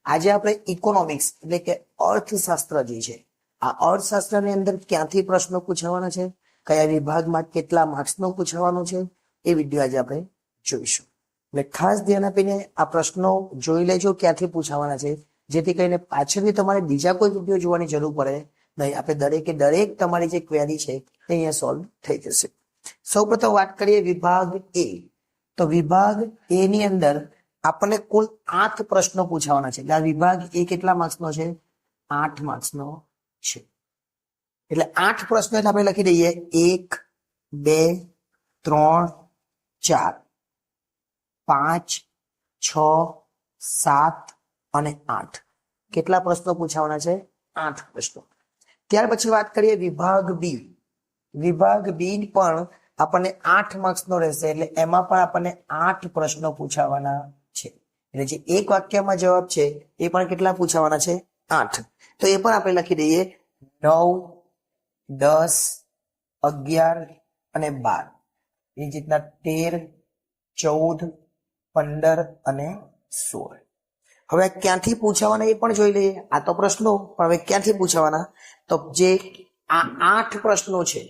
[SPEAKER 1] આજે આપણે ઇકોનોમિક્સ એટલે કે અર્થશાસ્ત્ર જે છે, આ અર્થશાસ્ત્રની અંદર ક્યાંથી પ્રશ્નો પૂછાવાના છે, કયા વિભાગમાં કેટલા માર્ક્સનો પૂછાવાનો છે, એ વિડીયો આજે આપણે જોઈશું. એટલે ખાસ ધ્યાન આપીને આ પ્રશ્નો જોઈ લેજો ક્યાંથી પૂછાવાના છે, જેથી કરીને પાછળથી તમારે બીજા કોઈ વિડીયો જોવાની જરૂર પડે નહીં. આપણે દરેકે દરેક તમારી જે ક્વેરી છે એ અહીંયા સોલ્વ થઈ જશે. સૌપ્રથમ વાત કરીએ વિભાગ એ. તો વિભાગ એ ની અંદર આપણને કુલ 8 પ્રશ્નો પૂછાવાના છે. એટલે આ વિભાગ એ કેટલા માર્ક્સનો છે? 8 માર્ક્સનો છે. એટલે 8 પ્રશ્નો એટલે આપણે લખી દઈએ 1 2 3 4 5 6 7 અને 8. કેટલા પ્રશ્નો પૂછાવાના છે? 8 પ્રશ્નો. ત્યાર પછી વાત કરીએ વિભાગ બી. વિભાગ બી પણ આપણને 8 માર્ક્સનો રહેશે. એટલે એમાં પણ આપણને 8 પ્રશ્નો પૂછાવાના છે. એટલે જે એક વાક્યમાં જવાબ છે એ પણ કેટલા પૂછાવાના છે? 8. તો એ પણ આપણે લખી દઈએ 9 10 11 અને 12. એ રીતના 13 14 15 અને 16. હવે ક્યાંથી પૂછાવાના એ પણ જોઈ લઈએ. આ તો પ્રશ્નો, પણ હવે ક્યાંથી પૂછાવાના? તો જે આ 8 પ્રશ્નો છે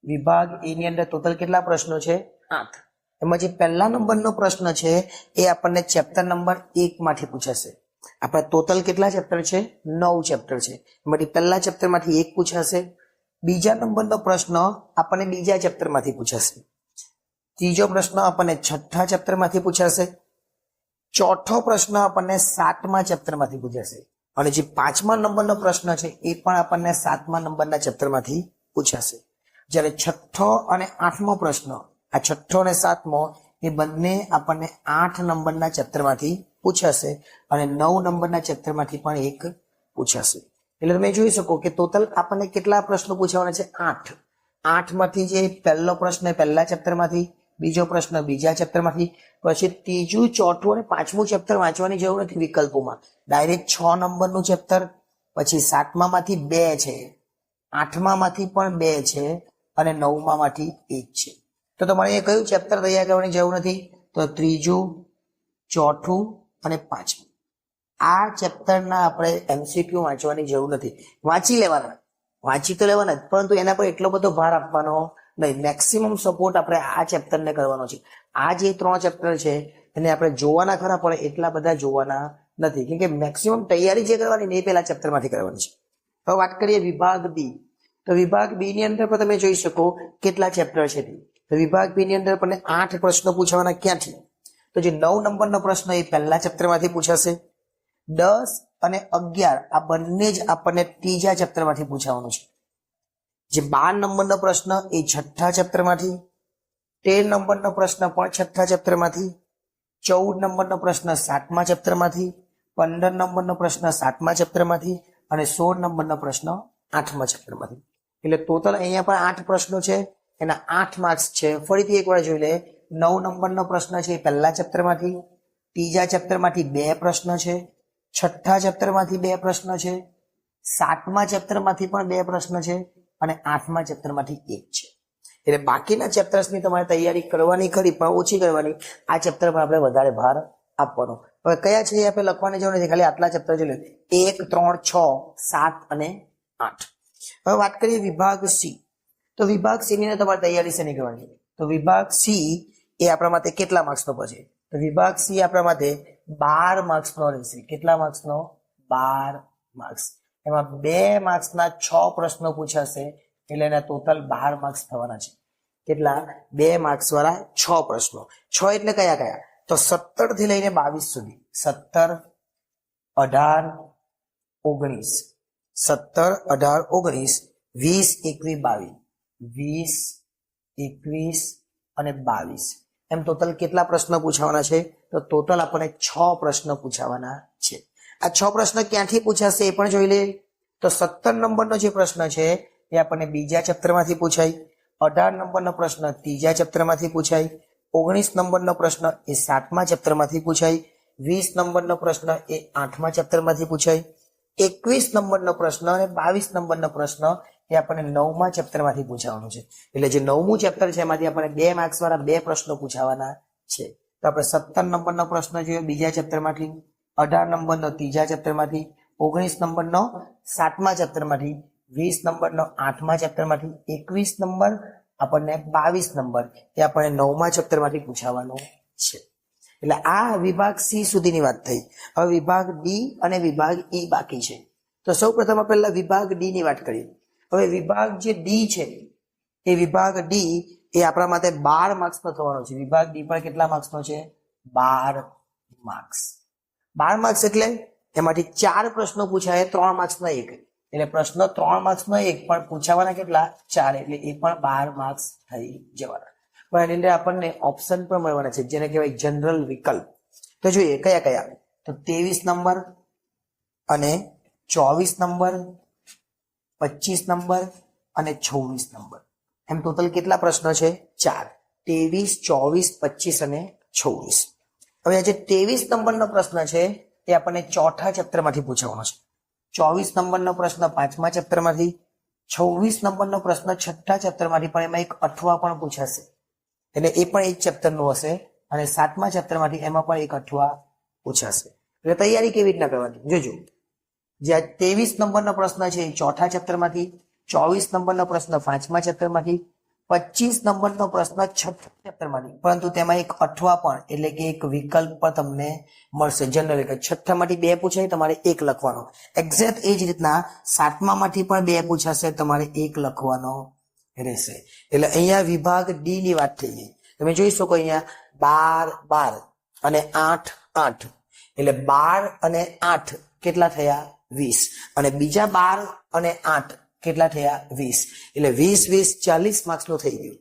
[SPEAKER 1] વિભાગ એ ની અંદર ટોટલ કેટલા પ્રશ્નો છે? 8. એમાં જે પહેલા નંબરનો પ્રશ્ન છે એ આપણને ચેપ્ટર નંબર 1 માંથી પૂછાશે. આપણે ટોટલ કેટલા ચેપ્ટર છે? 9 ચેપ્ટર છે. એમાંથી પહેલા ચેપ્ટરમાંથી 1 પૂછાશે. બીજા નંબરનો પ્રશ્ન આપણને બીજા ચેપ્ટરમાંથી પૂછાશે. ત્રીજો પ્રશ્ન આપણને 6થા ચેપ્ટરમાંથી પૂછાશે. ચોથો પ્રશ્ન આપણને 7મા ચેપ્ટરમાંથી પૂછાશે. અને જે 5મા નંબરનો પ્રશ્ન છે એ પણ આપણને 7મા નંબરના ચેપ્ટરમાંથી પૂછાશે. જ્યારે 6થો અને 8મો પ્રશ્ન, આ 6થો અને 7મો એ બંને આપણને 8 નંબરના ચેપ્ટરમાંથી પૂછાશે, અને 9 નંબરના ચેપ્ટરમાંથી પણ એક પૂછાશે. એટલે તમે જોઈ શકો કે ટોટલ આપણને કેટલા પ્રશ્નો પૂછાવાના છે? 8. 8માંથી જે પહેલો પ્રશ્ન પહેલા ચેપ્ટરમાંથી, બીજો પ્રશ્ન બીજા ચેપ્ટરમાંથી, પછી ત્રીજું, ચોથું અને પાંચમું ચેપ્ટર વાંચવાની જરૂર નથી વિકલ્પોમાં. ડાયરેક્ટ 6 નંબરનું ચેપ્ટર, પછી 7મામાંથી 2 છે, 8મામાંથી પણ 2 છે અને 9મામાંથી 1 છે. તો તમારે એ કયું ચેપ્ટર તૈયાર કરવાની જરૂર નથી? તો ત્રીજું, ચોથું અને પાંચમું. આ ચેપ્ટરના આપણે એમસીક્યુ વાંચવાની જરૂર નથી. વાંચી તો લેવાના જ, પરંતુ એના પર એટલો બધો ભાર આપવાનો નહીં. મેક્સિમમ સપોર્ટ આપણે આ ચેપ્ટરને કરવાનો છે. આ જે 3 ચેપ્ટર છે એને આપણે જોવાના ખરા, પણ એટલા બધા જોવાના નથી, કેમ કે મેક્સિમમ તૈયારી જે કરવાની ને એ પહેલા ચેપ્ટરમાંથી કરવાની છે. હવે વાત કરીએ વિભાગ બી. તો વિભાગ બી ની અંદર પણ તમે જોઈ શકો કેટલા ચેપ્ટર છે. તો વિભાગ બી ની અંદર આપણને 8 પ્રશ્નો પૂછવાના. ક્યાંથી? તો જે 9 નંબરનો પ્રશ્ન એ પહેલા ચેપ્ટરમાંથી પૂછાશે. 10 અને 11 આ બંને જ આપણને ત્રીજા ચેપ્ટરમાંથી પૂછવાનું છે. જે 12 નંબરનો પ્રશ્ન એ છઠ્ઠા ચેપ્ટરમાંથી, 13 નંબરનો પ્રશ્ન પણ છઠ્ઠા ચેપ્ટરમાંથી, 14 નંબરનો પ્રશ્ન 7મા ચેપ્ટરમાંથી, 15 નંબરનો પ્રશ્ન 7મા ચેપ્ટરમાંથી અને 16 નંબરનો પ્રશ્ન 8મા ચેપ્ટરમાંથી. એટલે ટોટલ અહીંયા પણ 8 પ્રશ્નો છે, એના 8 માર્ક્સ છે. ફરીથી એકવાર જોઈ લે. 9 નંબરનો પ્રશ્ન છે એ પહેલા ચેપ્ટરમાંથી, ત્રીજા ચેપ્ટરમાંથી 2 પ્રશ્ન છે, છઠ્ઠા ચેપ્ટરમાંથી 2 પ્રશ્ન છે, 7મા ચેપ્ટરમાંથી પણ 2 પ્રશ્ન છે અને 8મા ચેપ્ટરમાંથી 1 છે. એટલે બાકીના ચેપ્ટર્સની તમારે તૈયારી કરવાની ખરી, પણ ઓછી કરવાની. આ ચેપ્ટર પર આપણે વધારે ભાર આપવાનો. હવે કયા છે એ આપણે લખવાની જરૂર નથી, ખાલી આટલા ચેપ્ટર જોઈ લો: 1, 3, 6, 7 અને 8. હવે વાત કરીએ વિભાગ સી. તો વિભાગ સી ની તમારે તૈયારી શેની કરવાની? તો વિભાગ સી એ આપણા માટે કેટલા માર્ક્સનો પડશે? તો વિભાગ સી આપણા માટે 12 માર્ક્સનો રહેશે. કેટલા માર્ક્સનો? 12 માર્ક્સ. એમાં 2 માર્ક્સના 6 પ્રશ્નો પૂછાશે, એટલે એના ટોટલ 12 માર્ક્સ થવાના છે. કેટલા? 2 માર્ક્સ વાળા 6 પ્રશ્નો. 6 એટલે કયા કયા? તો 17 થી લઈને 22 સુધી. 17, 18, 19, 17, 18, 19, 20, 21, 22, 20, 21 અને 22. એમ ટોટલ કેટલા પ્રશ્નો પૂછાવાના છે? તો ટોટલ આપણને 6 પ્રશ્નો પૂછાવાના છે. આ 6 પ્રશ્નો ક્યાંથી પૂછાશે એ પણ જોઈ લે. તો 17 નંબરનો જે પ્રશ્ન છે એ આપણને બીજા ચેપ્ટરમાંથી પૂછાય, 18 નંબરનો પ્રશ્ન ત્રીજા ચેપ્ટરમાંથી પૂછાય, 19 નંબરનો પ્રશ્ન એ 7મા ચેપ્ટરમાંથી પૂછાય, 20 નંબરનો પ્રશ્ન એ 8મા ચેપ્ટરમાંથી પૂછાય, 21 નંબરનો પ્રશ્ન અને 22 નંબરનો પ્રશ્ન એ આપણને 9મા ચેપ્ટરમાંથી પૂછાવાનું છે. એટલે જે 9મું ચેપ્ટર છે એમાંથી આપણને 2 માર્ક્સ વાળા 2 પ્રશ્નો પૂછાવાના છે. તો આપણે 17 નંબરનો પ્રશ્ન જોઈએ બીજા ચેપ્ટરમાંથી, 18 નંબરનો ત્રીજા ચેપ્ટરમાંથી, 19 નંબરનો 7મા ચેપ્ટરમાંથી, 20 નંબરનો 8મા ચેપ્ટરમાંથી, 21 નંબર આપણને 22 નંબર એ આપણને 9મા ચેપ્ટરમાંથી પૂછાવાનું છે. એટલે આ વિભાગ સી સુધીની વાત થઈ. હવે વિભાગ ડી અને વિભાગ ઈ બાકી છે. તો સૌ પ્રથમ પહેલા વિભાગ ડી ની વાત કરીએ. હવે વિભાગ જે ડી છે એ વિભાગ ડી એ આપણા માટે 12 માર્ક્સનો થવાનો છે. વિભાગ ડી પર કેટલા માર્ક્સનો છે? 12 માર્ક્સ. 12 માર્ક્સ એટલે એમાંથી 4 પ્રશ્નો પૂછાય 3 માર્ક્સનો એક. એટલે પ્રશ્ન 3 માર્ક્સનો એક, પણ પૂછાવાના કેટલા? 4. એટલે એ પણ 12 માર્ક્સ થઈ જવાના. પણ એની અંદર આપણને ઓપ્શન પણ મળવાના છે, જેને કહેવાય જનરલ વિકલ્પ. તો જોઈએ કયા કયા. તો 23 નંબર અને 24 નંબર, 25 નંબર અને 26 નંબર. એમ ટોટલ કેટલા પ્રશ્નો છે? 4. 23, 24, 25 અને 26. હવે જે 23 નંબરનો પ્રશ્ન છે એ આપણને ચોથા ચેપ્ટરમાંથી પૂછવાનો છે. 24 નંબરનો પ્રશ્ન 5મા ચેપ્ટરમાંથી, 26 નંબરનો પ્રશ્ન 6ઠ્ઠા ચેપ્ટરમાંથી, પણ એમાં એક અઠવા પણ પૂછાશે, એટલે એ પણ એક ચેપ્ટરનું હશે. અને 7મા ચેપ્ટરમાંથી એમાં પણ એક અઠવા પૂછાશે. એટલે તૈયારી કેવી રીતના કરવાની જોજો. જે 23 નંબરનો પ્રશ્ન છે એ ચોથા ચેપ્ટરમાંથી, 24 નંબરનો પ્રશ્ન 5મા ચેપ્ટરમાંથી, 25 નંબરનો પ્રશ્ન 6ઠ્ઠા ચેપ્ટરમાંથી, પરંતુ તેમાં એક અઠવા પણ એટલે કે એક વિકલ્પ પણ તમને મળશે. જનરલ કે 6ઠ્ઠામાંથી 2 પૂછાય, તમારે 1 લખવાનો. એક્ઝેક્ટ એ જ રીતના 7મામાંથી પણ 2 પૂછાશે, તમારે 1 લખવાનો રહેશે. એટલે અહીંયા વિભાગ ડી ની વાત થઈ ગઈ. તમે જોઈ શકો અહીંયા 12, 12 અને 8, 8. એટલે 12 અને 8 કેટલા થયા? 20. અને બીજા 12 અને 8 કેટલા થયા? 20. એટલે 20, 20, 40 માર્ક્સનું થઈ ગયું.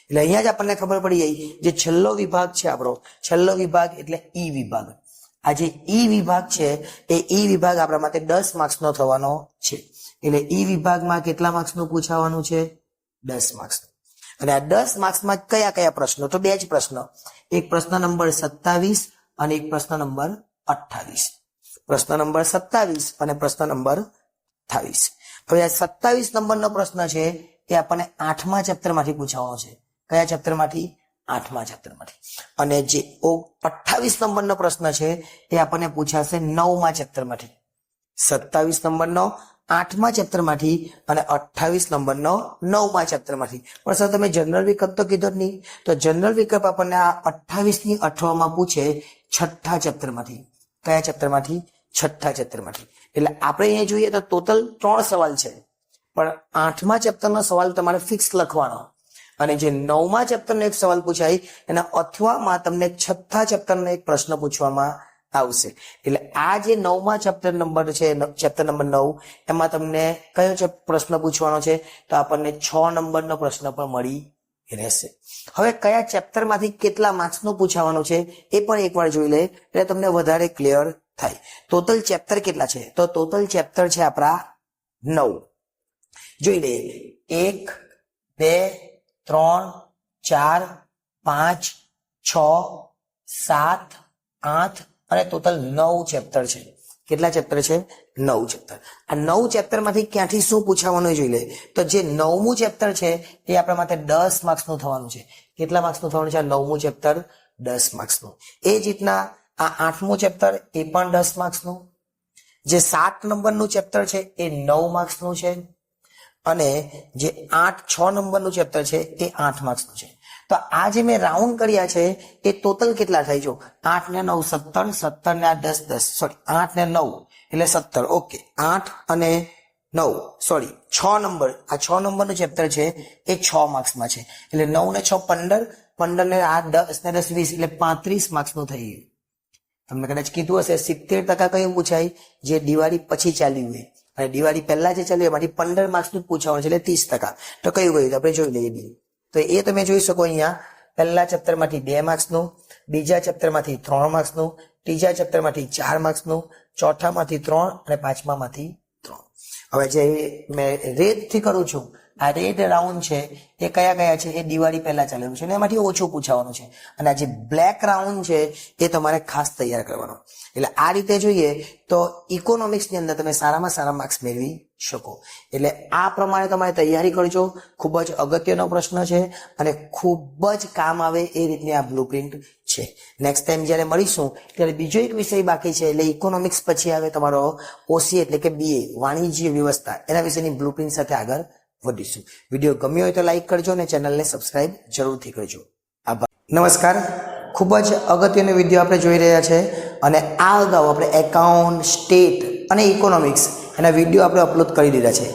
[SPEAKER 1] એટલે અહીંયા જ આપણને ખબર પડી ગઈ જે છેલ્લો વિભાગ છે આપણો, છેલ્લો વિભાગ એટલે ઈ વિભાગ. આ જે ઈ વિભાગ છે એ ઈ વિભાગ આપણા માટે 10 માર્ક્સનો થવાનો છે. એટલે ઈ વિભાગમાં કેટલા માર્ક્સનું પૂછાવાનું છે? 10 માર્ક્સનું. અને આ 10 માર્ક્સમાં કયા કયા પ્રશ્નો? તો બે જ પ્રશ્નો, એક પ્રશ્ન નંબર 27 અને એક પ્રશ્ન નંબર 28. પ્રશ્ન નંબર 27 અને પ્રશ્ન નંબર 28. હવે આ 27 નંબરનો પ્રશ્ન છે એ આપણને 8મા ચેપ્ટરમાંથી પૂછવાનો છે. કયા ચેપ્ટરમાંથી? 8મા ચેપ્ટરમાંથી. અને જે 28 નંબરનો પ્રશ્ન છે એ આપણને પૂછાશે 9મા ચેપ્ટરમાંથી. 27 નંબરનો 8મા ચેપ્ટરમાંથી અને 28 નંબરનો 9મા ચેપ્ટરમાંથી. પણ સર તમે જનરલ વિકલ્પ તો કીધો જ નહીં. તો જનરલ વિકલ્પ આપણને આ 28 ની 18માં પૂછે 6થા ચેપ્ટરમાંથી. કયા ચેપ્ટરમાંથી? 6થા ચેપ્ટરમાંથી. એટલે આપણે અહીંયા જોઈએ તો ટોટલ 3 સવાલ છે, પણ 8મા ચેપ્ટરનો સવાલ તમારે ફિક્સ લખવાનો. અને જે 9મા ચેપ્ટરનો એક સવાલ પૂછાય એના અથવામાં તમને 6થા ચેપ્ટરનો એક પ્રશ્ન પૂછવામાં આવશે. એટલે આ જે 9મા ચેપ્ટર નંબર છે, ચેપ્ટર નંબર 9, એમાં તમને કયો પ્રશ્ન પૂછવાનો છે? તો આપણને 6 નંબરનો પ્રશ્ન પણ મળી રહેશે. હવે કયા ચેપ્ટરમાંથી કેટલા માર્ક્સનું પૂછવાનું છે એ પણ એકવાર જોઈ લે એટલે તમને વધારે ક્લિયર થાય. ટોટલ ચેપ્ટર કેટલા છે? તો ટોટલ ચેપ્ટર છે આપણા 9. જોઈ લઈએ. 1 2 3 4 5 6 7 8 અને ટોટલ 9 ચેપ્ટર છે. કેટલા ચેપ્ટર છે? 9 ચેપ્ટર. આ 9 ચેપ્ટરમાંથી ક્યાંથી શું પૂછવાનું જોઈ લે. તો જે 9મું ચેપ્ટર છે એ આપણા માટે 10 માર્ક્સનું થવાનું છે. કેટલા માર્ક્સનું થવાનું છે આ 9મું ચેપ્ટર? 10 માર્ક્સનું. એ જ રીતના આ 8મું ચેપ્ટર એ પણ 10 માર્ક્સનું. જે 7 નંબરનું ચેપ્ટર છે એ 9 માર્ક્સનું છે. અને જે 6 નંબરનું ચેપ્ટર છે એ 8 માર્ક્સનું છે. તો આ જે મેં રાઉન્ડ કર્યા છે એ ટોટલ કેટલા થાય? જો 8 ને 9 17, 17 ને 10 10, સોરી 8 ને 9 એટલે 17. ઓકે, 8 અને 9 સોરી 6 નંબર, આ 6 નંબરનું ચેપ્ટર છે એ 6 માર્ક્સમાં છે. એટલે 9 ને 6 15, 15 ને 8 10 ને 10 20 એટલે 35 માર્ક્સનું થઈ ગયું. તમને કદાચ કીધું હશે 70% કયું પૂછાય? જે દિવાળી પછી ચાલ્યું હોય, અને દિવાળી પહેલા જે ચાલ્યું એમાંથી 15 માર્ક્સનું પૂછવાનું છે, એટલે 30%. તો કયું ગયું? આપણે જોઈ લઈએ. તો એ તમે જોઈ શકો અહીંયા પહેલા ચેપ્ટરમાંથી 2 માર્ક્સનું, બીજા ચેપ્ટરમાંથી 3 માર્ક્સનું, ત્રીજા ચેપ્ટરમાંથી 4 માર્ક્સનું, ચોથામાંથી 3 અને પાંચમામાંથી 3. હવે જે મેં રેડથી કરું છું, આ રેડ રાઉન્ડ છે એ કયા કયા છે? એ દિવાળી પહેલા ચાલેલું છે અને એમાંથી ઓછું પૂછવાનું છે. અને આ જે બ્લેક રાઉન્ડ છે એ તમારે ખાસ તૈયાર કરવાનો. એટલે આ રીતે જોઈએ તો ઇકોનોમિક્સની અંદર તમે સારામાં સારા માર્ક્સ મેળવી શકો. એટલે આ પ્રમાણે તમારે તૈયારી કરજો. ખૂબ જ અગત્યનો પ્રશ્ન છે અને ખૂબ જ કામ આવે એ રીતની આ બ્લુપ્રિન્ટ છે. નેક્સ્ટ ટાઈમ જ્યારે મળીશું ત્યારે બીજો એક વિષય બાકી છે. એટલે ઇકોનોમિક્સ પછી આવે તમારો ઓસી એટલે કે BA વાણિજ્ય વ્યવસ્થા, એના વિશેની બ્લુપ્રિન્ટ સાથે આગળ વધીશું. વિડીયો ગમ્યો હોય તો લાઈક કરજો અને ચેનલને સબસ્ક્રાઇબ જરૂરથી કરજો. આભાર. નમસ્કાર. ખૂબ જ અગત્યનો વિડીયો આપણે જોઈ રહ્યા છે અને આ અગાઉ આપણે એકાઉન્ટ, સ્ટેટ અને ઇકોનોમિક્સ એના વિડીયો આપણે અપલોડ કરી દીધા છે.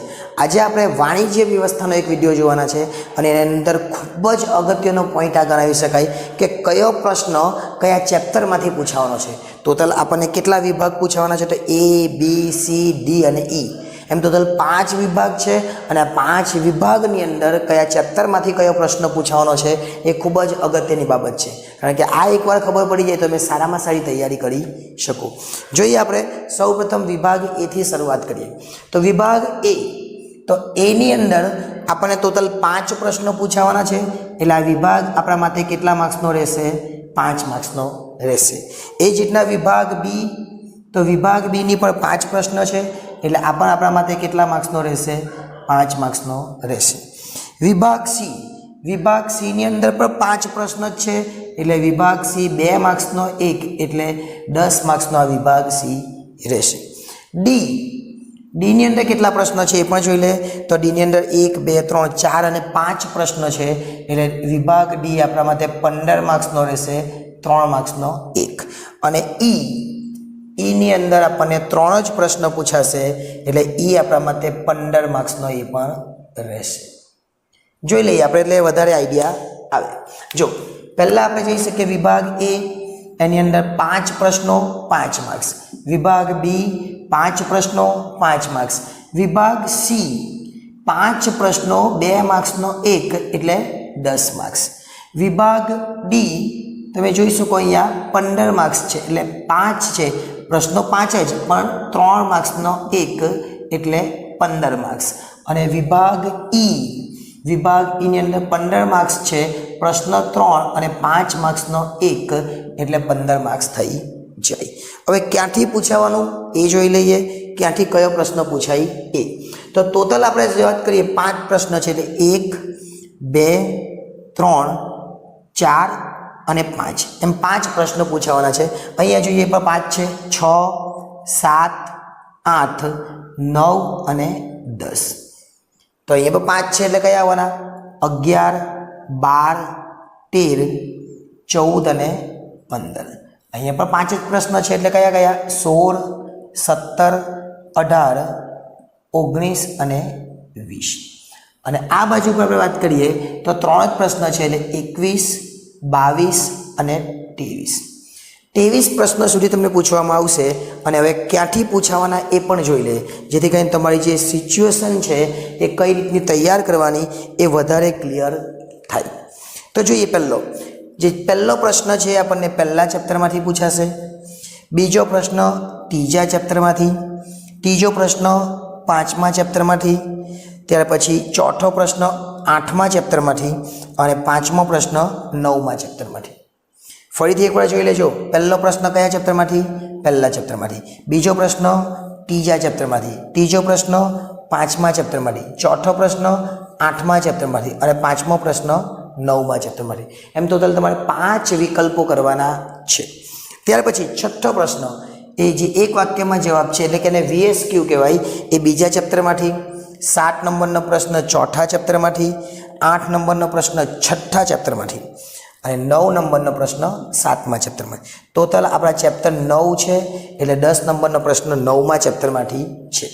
[SPEAKER 1] આજે આપણે વાણિજ્ય વ્યવસ્થાનો એક વિડીયો જોવાના છે અને એની અંદર ખૂબ જ અગત્યનો પોઈન્ટ આ ગણાવી શકાય કે કયો પ્રશ્ન કયા ચેપ્ટરમાંથી પૂછવાનો છે. ટોટલ આપણને કેટલા વિભાગ પૂછવાના છે? તો A, B, C, D અને E, એમ ટોટલ 5 વિભાગ છે. અને આ 5 વિભાગની અંદર કયા ચેપ્ટરમાંથી કયો પ્રશ્ન પૂછવાનો છે એ ખૂબ જ અગત્યની બાબત છે. કારણ કે આ એકવાર ખબર પડી જાય તો તમે સારામાં સારી તૈયારી કરી શકો. જોઈએ આપણે સૌપ્રથમ વિભાગ A થી શરૂઆત કરીએ. તો વિભાગ A, તો એની અંદર આપણને ટોટલ 5 પ્રશ્નો પૂછાવાના છે. એટલે આ વિભાગ આપણા માટે કેટલા માર્ક્સનો રહેશે? 5 માર્ક્સનો રહેશે. એ જ રીતના વિભાગ B, તો વિભાગ B ની પણ 5 પ્રશ્ન છે. એટલે આ પણ આપણા માટે કેટલા માર્ક્સનો રહેશે? 5 માર્ક્સનો રહેશે. વિભાગ C, વિભાગ C ની અંદર પણ 5 પ્રશ્ન જ છે. એટલે વિભાગ C 2 માર્ક્સનો 1 એટલે 10 માર્ક્સનો આ વિભાગ C રહેશે. D, D ની અંદર કેટલા પ્રશ્નો છે એ પણ જોઈ લે. તો D ની અંદર 1 2 3 4 અને 5 પ્રશ્નો છે. એટલે વિભાગ D આપણા માટે 15 માર્ક્સનો રહેશે, 3 માર્ક્સનો 1. અને E ની અંદર આપણને 3 જ પ્રશ્ન પૂછાશે. એટલે E આપણા માટે 15 માર્ક્સનો એ પણ રહેશે. જોઈ લઈએ આપણે એટલે વધારે આઈડિયા આવે. જો પહેલા આપણે જોઈ શકીએ વિભાગ A, એની અંદર 5 પ્રશ્નો 5 માર્ક્સ. વિભાગ B 5 પ્રશ્નો 5 માર્ક્સ. વિભાગ C 5 પ્રશ્નો 2 માર્ક્સનો 1 એટલે 10 માર્ક્સ. વિભાગ D તમે જોઈ શકો અહીંયા 15 માર્ક્સ છે. એટલે 5 છે, પ્રશ્નો 5 જ પણ 3 માર્ક્સનો 1 એટલે 15 માર્ક્સ. અને વિભાગ E વિભાગ ઈની અંદર 15 માર્ક્સ છે, પ્રશ્ન 3 અને 5 માર્ક્સનો 1 એટલે 15 માર્ક્સ થઈ જાય. હવે ક્યાંથી પૂછાવાનું એ જોઈ લઈએ, ક્યાંથી કયો પ્રશ્ન પૂછાય એ. તો ટોટલ આપણે જે વાત કરીએ 5 પ્રશ્ન છે, એટલે 1 2 3 4 અને 5 એમ 5 પ્રશ્નો પૂછાવાના છે. અહીંયા જોઈએ પણ 5 છે, 6 7 8 9 અને 10. તો અહીંયા પણ 5 છે એટલે કયા આવવાના? 11 12 13 14 અને 15. અહીંયા પણ 5 જ પ્રશ્ન છે એટલે કયા કયા? 16 17 18 19 અને 20. અને આ બાજુ પર આપણે વાત કરીએ તો 3 જ પ્રશ્ન છે એટલે 21 22 અને 23. 23 પ્રશ્ન સુધી તમને પૂછવામાં આવશે. અને હવે ક્યાંથી પૂછાવાના એ પણ જોઈ લે, જેથી કરીને તમારી જે સિચ્યુએશન છે એ કઈ રીતની તૈયાર કરવાની એ વધારે ક્લિયર થાય. તો જોઈએ પહેલો પ્રશ્ન છે આપણને પહેલા ચેપ્ટરમાંથી પૂછાશે, બીજો પ્રશ્ન ત્રીજા ચેપ્ટરમાંથી, ત્રીજો પ્રશ્ન પાંચમા ચેપ્ટરમાંથી, ત્યાર પછી ચોથો પ્રશ્ન આઠમા ચેપ્ટરમાંથી અને પાંચમો પ્રશ્ન નવમા ચેપ્ટરમાંથી. ફરીથી એકવાર જોઈ લેજો. પહેલો પ્રશ્ન કયા ચેપ્ટરમાંથી? પહેલા ચેપ્ટરમાંથી. બીજો પ્રશ્ન ત્રીજા ચેપ્ટરમાંથી, ત્રીજો પ્રશ્ન પાંચમા ચેપ્ટરમાંથી, ચોથો પ્રશ્ન આઠમા ચેપ્ટરમાંથી અને પાંચમો પ્રશ્ન નવમા ચેપ્ટરમાંથી. એમ ટોટલ તમારે 5 વિકલ્પો કરવાના છે. ત્યાર પછી છઠ્ઠો પ્રશ્ન એ જે એક વાક્યમાં જવાબ છે એટલે કે એને VSQ કહેવાય, એ બીજા ચેપ્ટરમાંથી. 7 નંબરનો પ્રશ્ન ચોથા ચેપ્ટરમાંથી, 8 નંબરનો પ્રશ્ન છઠ્ઠા ચેપ્ટરમાંથી અને 9 નંબરનો પ્રશ્ન સાતમા ચેપ્ટરમાંથી. ટોટલ આપણા ચેપ્ટર 9 છે એટલે 10 નંબરનો પ્રશ્ન નવમા ચેપ્ટરમાંથી છે.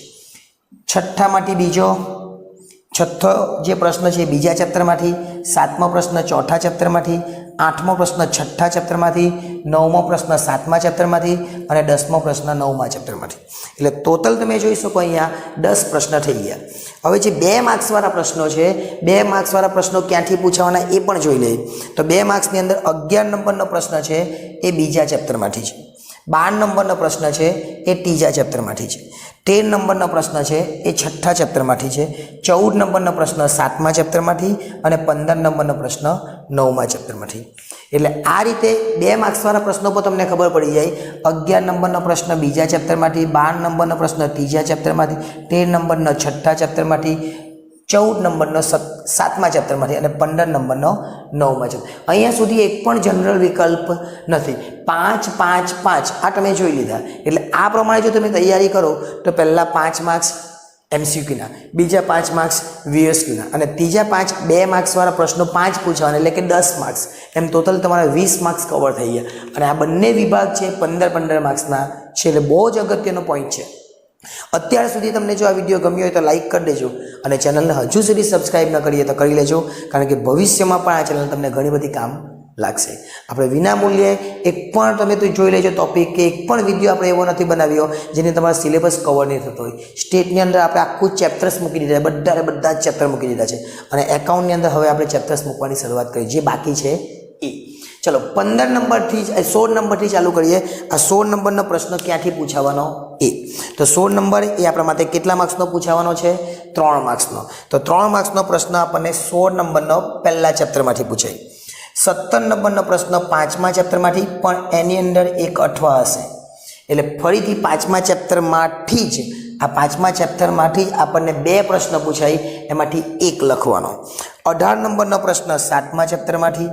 [SPEAKER 1] છઠ્ઠો જે પ્રશ્ન છે એ બીજા ચેપ્ટરમાંથી, સાતમો પ્રશ્ન ચોથા ચેપ્ટરમાંથી, આઠમો પ્રશ્ન છઠ્ઠા ચેપ્ટરમાંથી, નવમો પ્રશ્ન સાતમા ચેપ્ટરમાંથી અને 10મો પ્રશ્ન નવમા ચેપ્ટરમાંથી. એટલે ટોટલ તમે જોઈ શકો અહીંયા 10 પ્રશ્ન થઈ ગયા. હવે જે 2 માર્ક્સવાળા પ્રશ્નો છે, 2 માર્ક્સવાળા પ્રશ્નો ક્યાંથી પૂછાવાના એ પણ જોઈ લઈએ. તો 2 માર્ક્સની અંદર 11 નંબરનો પ્રશ્ન છે એ બીજા ચેપ્ટરમાંથી છે, 12 નંબરનો પ્રશ્ન છે એ ત્રીજા ચેપ્ટરમાંથી છે, 13 નંબરનો પ્રશ્ન છે એ છઠ્ઠા ચેપ્ટરમાંથી છે, 14 નંબરનો પ્રશ્ન સાતમા ચેપ્ટરમાંથી અને 15 નંબરનો પ્રશ્ન નવમા ચેપ્ટરમાંથી. એટલે આ રીતે 2 માર્ક્સવાળા પ્રશ્નો પર તમને ખબર પડી જાય. 11 નંબરનો પ્રશ્ન બીજા ચેપ્ટરમાંથી, 12 નંબરનો પ્રશ્ન ત્રીજા ચેપ્ટરમાંથી, 13 નંબરનો છઠ્ઠા ચેપ્ટરમાંથી, 14 નંબરનો સાતમા ચેપ્ટરમાંથી અને 15 નંબરનો નવમા ચેપ્ટર. અહીંયા સુધી એક પણ જનરલ વિકલ્પ નથી. 5 5 5 આ તમે જોઈ લીધા. એટલે આ પ્રમાણે જો તમે તૈયારી કરો તો પહેલાં 5 માર્ક્સ MCQના, બીજા 5 માર્ક્સ VSQના અને ત્રીજા 2 માર્ક્સવાળા પ્રશ્નો 5 પૂછવાના એટલે કે 10 માર્ક્સ. એમ ટોટલ તમારા 20 માર્ક્સ કવર થઈ ગયા. અને આ બંને વિભાગ છે 15 માર્ક્સના છે. એટલે બહુ જ અગત્યનો પોઈન્ટ છે. અત્યાર સુધી તમને જો આ વિડીયો ગમ્યો હોય તો લાઇક કરી દેજો અને ચેનલને હજુ સુધી સબસ્ક્રાઈબ ન કરીએ તો કરી લેજો, કારણ કે ભવિષ્યમાં પણ આ ચેનલ તમને ઘણી બધી કામ લાગશે. આપણે વિનામૂલ્યે એક પણ તમે તો જોઈ લેજો ટોપિક કે એક પણ વિડીયો આપણે એવો નથી બનાવ્યો જેને તમારા સિલેબસ કવર નહીં થતો હોય. સ્ટેટની અંદર આપણે આખું ચેપ્ટર્સ મૂકી દીધા, બધા જ ચેપ્ટર મૂકી દીધા છે. અને એકાઉન્ટની અંદર હવે આપણે ચેપ્ટર્સ મૂકવાની શરૂઆત કરી, જે બાકી છે એ. ચલો 15 નંબરથી 16 નંબરથી ચાલુ કરીએ. આ 16 નંબરનો પ્રશ્ન ક્યાંથી પૂછાવાનો એ. તો 16 નંબર એ આપણા માટે કેટલા માર્ક્સનો પૂછાવાનો છે? 3 માર્ક્સનો. તો 3 માર્ક્સનો પ્રશ્ન આપણને 16 નંબરનો પહેલા ચેપ્ટરમાંથી પૂછાય. 17 નંબરનો પ્રશ્ન પાંચમા ચેપ્ટરમાંથી, પણ એની અંદર એક અઠવા હશે. એટલે ફરીથી પાંચમા ચેપ્ટરમાંથી જ આપણને 2 પ્રશ્ન પૂછાય, એમાંથી એક લખવાનો. 18 નંબરનો પ્રશ્ન સાતમા ચેપ્ટરમાંથી,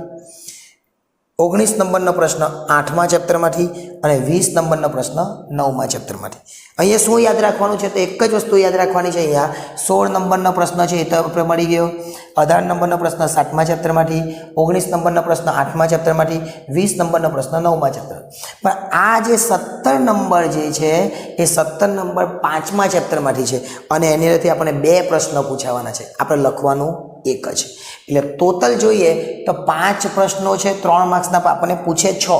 [SPEAKER 1] 19 નંબરનો પ્રશ્ન આઠમા ચેપ્ટરમાંથી અને 20 નંબરનો પ્રશ્ન નવમા ચેપ્ટરમાંથી. અહીંયા શું યાદ રાખવાનું છે? તો એક જ વસ્તુ યાદ રાખવાની છે. અહીંયા 16 નંબરનો પ્રશ્ન છે એ તો આપણે મળી ગયો. 18 નંબરનો પ્રશ્ન સાતમા ચેપ્ટરમાંથી, 19 નંબરનો પ્રશ્ન આઠમા ચેપ્ટરમાંથી, 20 નંબરનો પ્રશ્ન નવમા ચેપ્ટર. પણ આ જે 17 નંબર જે છે એ 17 નંબર પાંચમા ચેપ્ટરમાંથી છે અને એની અંદરથી આપણને 2 પ્રશ્નો પૂછાવાના છે. આપણે લખવાનું એક જ. એટલે ટોટલ જોઈએ તો 5 પ્રશ્નો છે, 3 માર્ક્સના આપણને પૂછે 6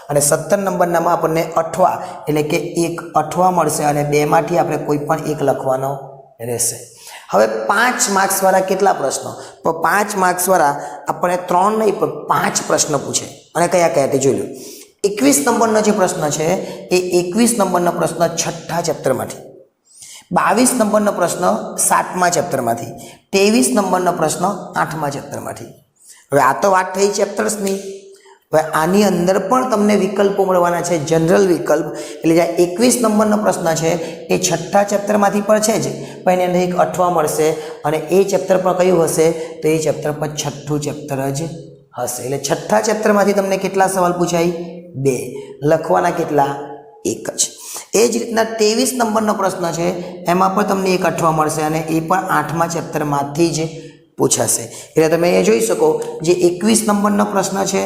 [SPEAKER 1] અને 17 નંબરનામાં આપણને અઠવા એટલે કે એક અઠવા મળશે અને 2 માંથી આપણે કોઈ પણ એક લખવાનો રહેશે. હવે 5 માર્ક્સવાળા કેટલા પ્રશ્નો? તો 5 માર્ક્સવાળા આપણને 3 નહીં પણ 5 પ્રશ્નો પૂછે. અને કયા કયા તે જોઈ લો. 21 નંબરનો જે પ્રશ્ન છે એ 21 નંબરનો પ્રશ્ન છઠ્ઠા ચેપ્ટરમાંથી, 22 નંબરનો પ્રશ્ન 7મા ચેપ્ટરમાંથી, 23 નંબરનો પ્રશ્ન 8મા ચેપ્ટરમાંથી. હવે આ તો વાત થઈ ચેપ્ટર્સની. હવે આની અંદર પણ તમને વિકલ્પો મળવાના છે, જનરલ વિકલ્પ. એટલે જે 21 નંબરનો પ્રશ્ન છે એ 6થા ચેપ્ટરમાંથી પણ છે જ, પણ એની અંદર એક અઠવા મળશે અને એ ચેપ્ટર પણ કયું હશે તો એ ચેપ્ટર પર 6થું ચેપ્ટર જ હશે. એટલે 6થા ચેપ્ટરમાંથી તમને કેટલા સવાલ પૂછાય? 2. લખવાના કેટલા? 1 જ. એ જ રીતના 23 નંબરનો પ્રશ્ન છે એમાં પણ તમને એક અઠવા મળશે અને એ પણ 8મા ચેપ્ટરમાંથી જ પૂછાશે. એટલે તમે અહીંયા જોઈ શકો જે 21 નંબરનો પ્રશ્ન છે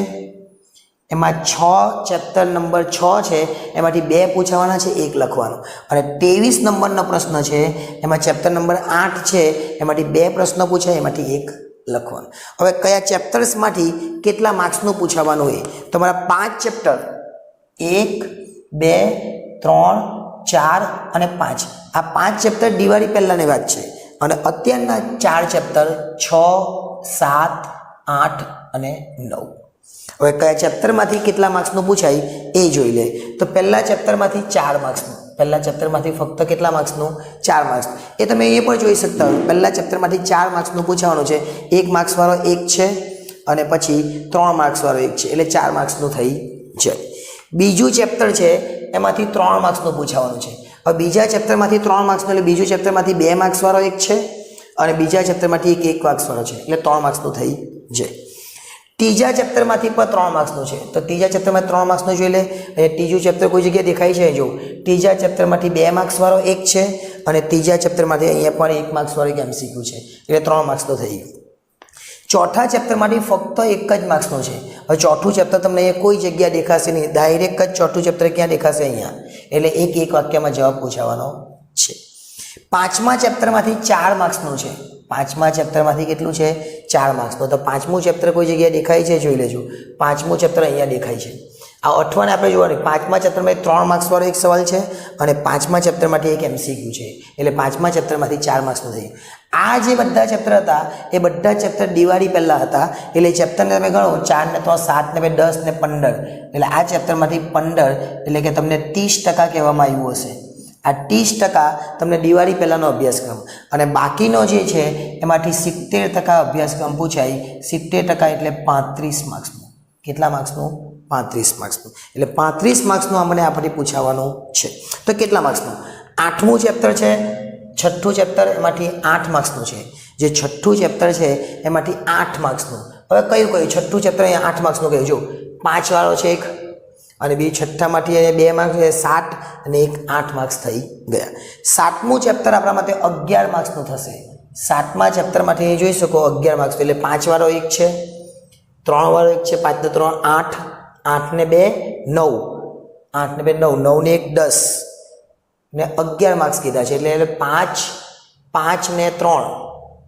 [SPEAKER 1] એમાં 6 ચેપ્ટર નંબર 6 છે એમાંથી 2 પૂછાવાના છે, 1 લખવાનું. અને 23 નંબરનો પ્રશ્ન છે એમાં ચેપ્ટર નંબર 8 છે એમાંથી 2 પ્રશ્નો પૂછાય, એમાંથી 1 લખવાનું. હવે કયા ચેપ્ટર્સમાંથી કેટલા માર્ક્સનું પૂછાવાનું હોય? તમારા 5 ચેપ્ટર 1, 2, 3, 4 અને 5, આ 5 ચેપ્ટર દિવાળી પહેલાંની વાત છે અને અત્યારના 4 ચેપ્ટર 6, 7, 8 અને 9. હવે કયા ચેપ્ટરમાંથી કેટલા માર્ક્સનું પૂછાય એ જોઈ લે. તો પહેલા ચેપ્ટરમાંથી 4 માર્ક્સનું, પહેલા ચેપ્ટરમાંથી ફક્ત કેટલા માર્ક્સનું? 4 માર્ક્સનું. એ તમે એ પણ જોઈ શકતા હોય, પહેલા ચેપ્ટરમાંથી 4 માર્ક્સનું પૂછવાનું છે. 1 માર્ક્સવાળો 1 છે અને પછી 3 માર્ક્સવાળો 1 છે, એટલે 4 માર્ક્સનું થઈ જાય. બીજું ચેપ્ટર છે એમાંથી 3 માર્ક્સનું પૂછાવાનું છે. હવે બીજા ચેપ્ટરમાંથી 3 માર્ક્સનું એટલે બીજું ચેપ્ટરમાંથી 2 માર્ક્સવાળો 1 છે અને બીજા ચેપ્ટરમાંથી 1 માર્ક્સવાળો છે, એટલે 3 માર્ક્સનું થઈ જાય. ત્રીજા ચેપ્ટરમાંથી પણ 3 માર્ક્સનું છે, તો ત્રીજા ચેપ્ટરમાં 3 માર્ક્સનું જોઈ લે. અને ત્રીજું ચેપ્ટર કોઈ જગ્યાએ દેખાય છે? જો ત્રીજા ચેપ્ટરમાંથી 2 માર્ક્સવાળો 1 છે અને ત્રીજા ચેપ્ટરમાંથી અહીંયા પણ 1 માર્ક્સવાળો એક MCQ છે, એટલે 3 માર્ક્સનું થઈ ગયું. ચોથા ચેપ્ટરમાંથી ફક્ત 1 જ માર્ક્સનું છે. હવે ચોથું ચેપ્ટર તમને અહીંયા કોઈ જગ્યા દેખાશે નહીં, ડાયરેક્ટ જ ચોથું ચેપ્ટર ક્યાં દેખાશે? અહીંયા. એટલે એક વાક્યમાં જવાબ પૂછાવાનો છે. 5મા ચેપ્ટરમાંથી 4 માર્ક્સનું છે. 5મા ચેપ્ટરમાંથી કેટલું છે? 4 માર્ક્સનું. તો 5મું ચેપ્ટર કોઈ જગ્યાએ દેખાય છે? જોઈ લેજો. 5મું ચેપ્ટર અહીંયા દેખાય છે. આ અઠવાને આપણે જોવાનું. 5મા ચેપ્ટરમાં 3 માર્ક્સવાળો એક સવાલ છે અને 5મા ચેપ્ટરમાંથી એક MCQ છે, એટલે 5મા ચેપ્ટરમાંથી 4 માર્ક્સનું થયું. આ જે બધા ચેપ્ટર હતા એ બધા ચેપ્ટર દિવાળી પહેલાં હતા, એટલે ચેપ્ટરને તમે ગણો 4 ને 3 7 ને 2 10 ને 15, એટલે આ ચેપ્ટરમાંથી 15 એટલે કે તમને 30% કહેવામાં આવ્યું હશે. આ 30% તમને દિવાળી પહેલાંનો અભ્યાસક્રમ અને બાકીનો જે છે એમાંથી 70% અભ્યાસક્રમ પૂછાય. 70% એટલે 35 માર્ક્સનું. કેટલા માર્ક્સનું? 35 માર્ક્સનું. એટલે 35 માર્ક્સનું આપણે આપણને પૂછાવાનું છે. તો કેટલા માર્ક્સનું? 8મું ચેપ્ટર છે, 6થું ચેપ્ટર એમાંથી 8 માર્ક્સનું છે. જે 6થું ચેપ્ટર છે એમાંથી 8 માર્ક્સનું. હવે કયું 6થું ચેપ્ટર અહીંયા 8 માર્ક્સનું કહ્યું? જો 5 વાળો છે એક અને બી 6થામાંથી 2 માર્ક્સ 7 અને 1 8 માર્ક્સ થઈ ગયા. 7મું ચેપ્ટર આપણા માટે 11 માર્ક્સનું થશે. 7મા ચેપ્ટરમાંથી જોઈ શકો 11 માર્ક્સ, એટલે 5 વાળો 1 છે, 3 વાળો 1 છે, 5 ને 3 8, 8 ને 2 9, 8 ને 2 9, 9 ને 1 10 ને 11 માર્ક્સ કીધા છે. એટલે 5, 5 ને 3,